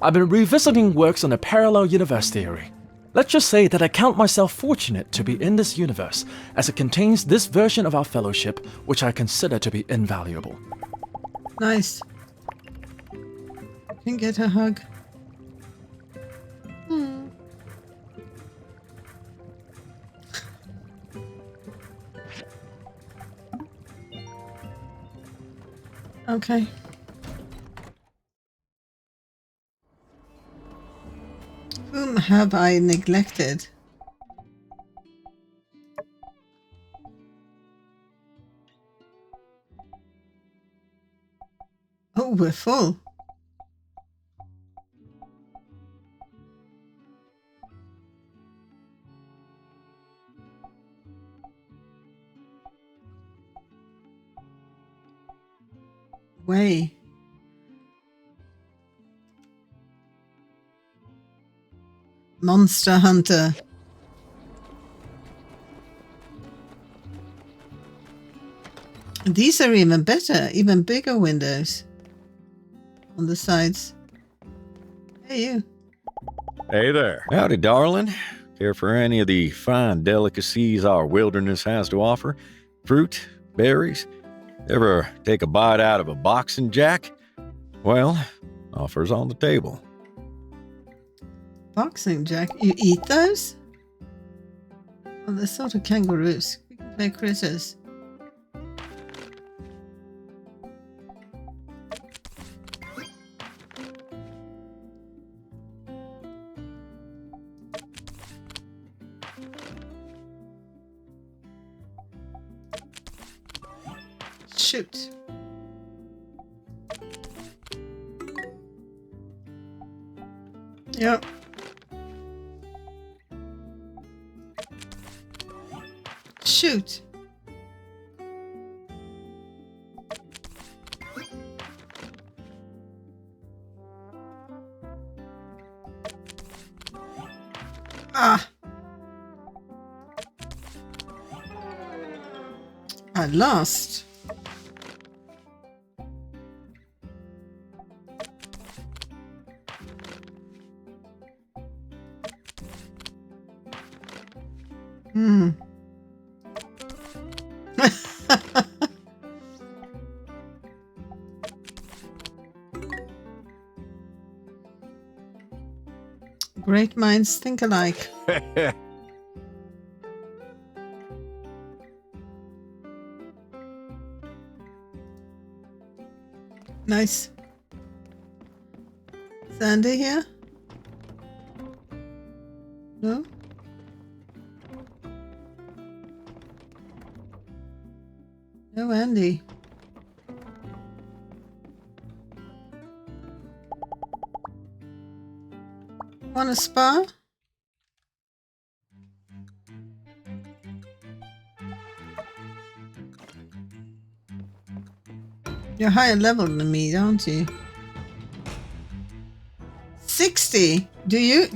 I've been revisiting works on a parallel universe theory. Let's just say that I count myself fortunate to be in this universe, as it contains this version of our fellowship, which I consider to be invaluable. Nice. Can get a hug. Okay. Whom have I neglected? Oh, we're full. Way. Monster Hunter. These are even better, even bigger windows on the sides. Hey, you. Hey there. Howdy, darling. Care for any of the fine delicacies our wilderness has to offer? Fruit, berries? Ever take a bite out of a boxing jack? Well, offers on the table. Boxing jack? You eat those? Oh, they're sort of kangaroos. We can play critters. Shoot. Yep. Shoot. Ah. I lost. Great minds think alike. Nice. Sandy here? No? No Andy. Want a spa? You're higher level than me, aren't you? 60? Do you?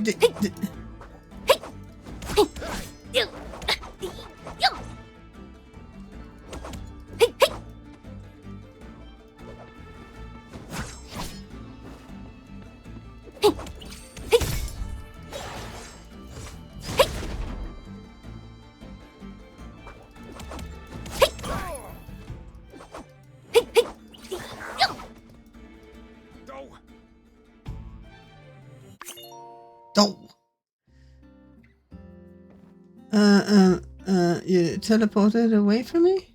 You teleported away from me?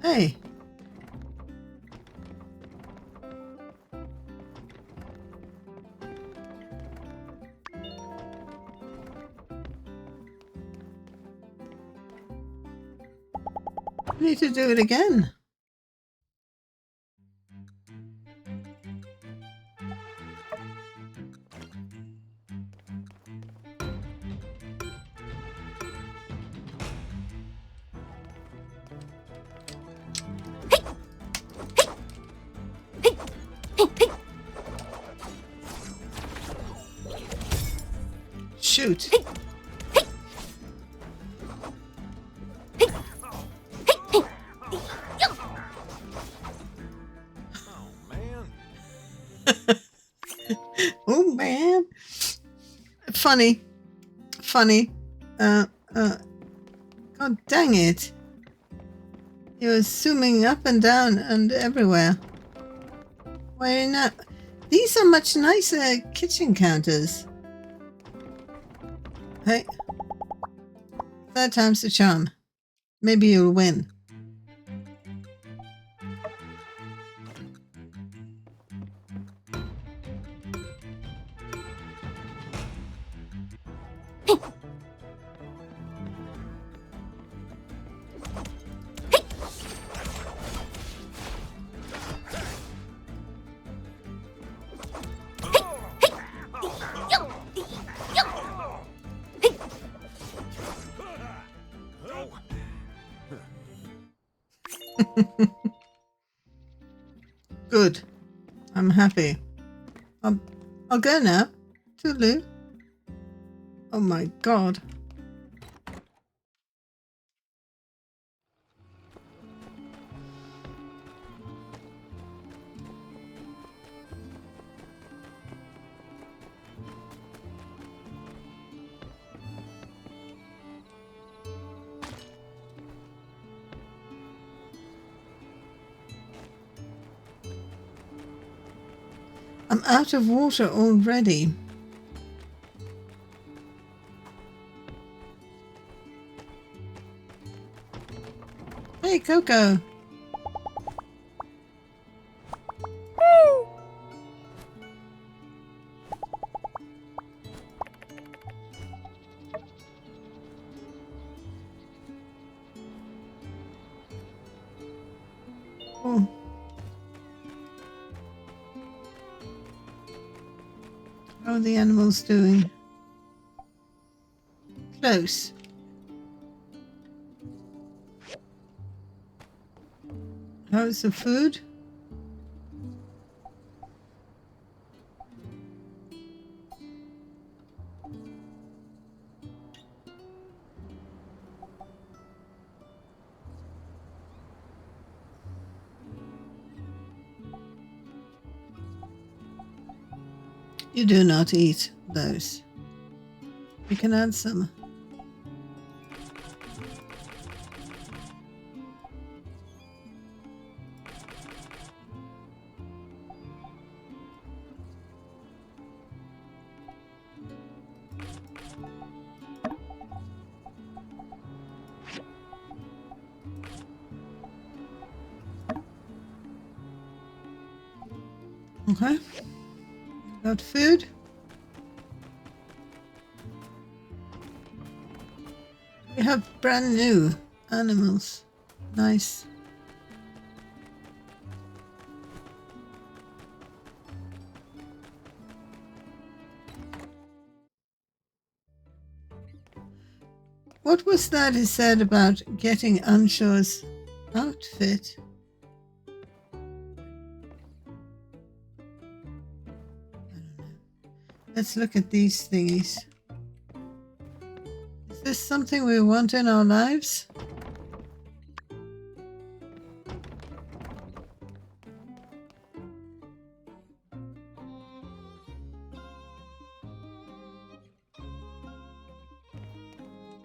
Hey. I need to do it again. shoot. Oh man. Funny. God dang it. He was zooming up and down and everywhere. Why not? These are much nicer kitchen counters. Hey. Third time's the charm. Maybe you'll win. Good. I'm happy. I'll go now. Toodaloo. Oh my god. I'm out of water already. Hey, Coco. Oh. How are the animals doing? Close. How's the food? You do not eat those. You can add some. Okay. Got food. We have brand new animals. Nice. What was that he said about getting Ansho's outfit? Let's look at these thingies. Is this something we want in our lives?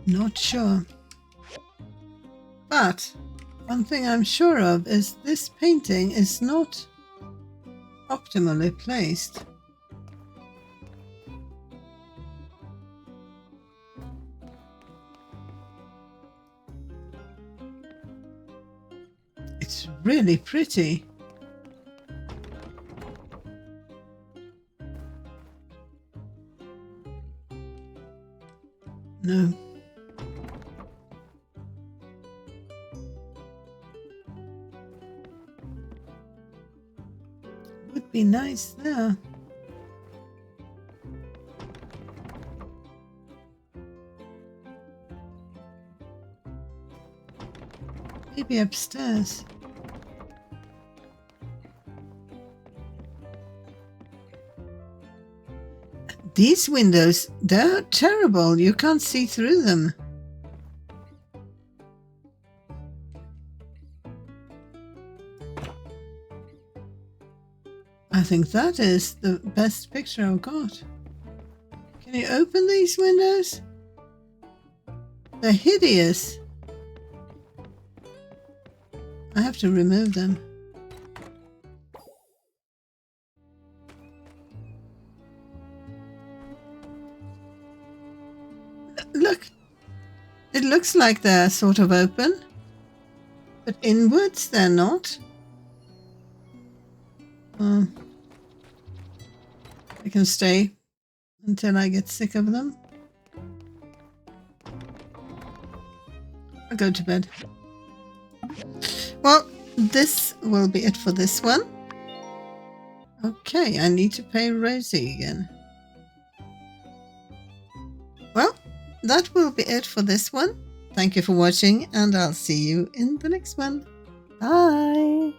Not sure. But one thing I'm sure of is this painting is not optimally placed. It's really pretty. No. Would be nice there. Maybe upstairs. These windows, they're terrible. You can't see through them. I think that is the best picture I've got. Can you open these windows? They're hideous. I have to remove them. Look, it looks like they're sort of open, but inwards they're not. I can stay until I get sick of them. I'll go to bed. Well, this will be it for this one. Okay, I need to pay Rosie again. Well, that will be it for this one. Thank you for watching, and I'll see you in the next one. Bye!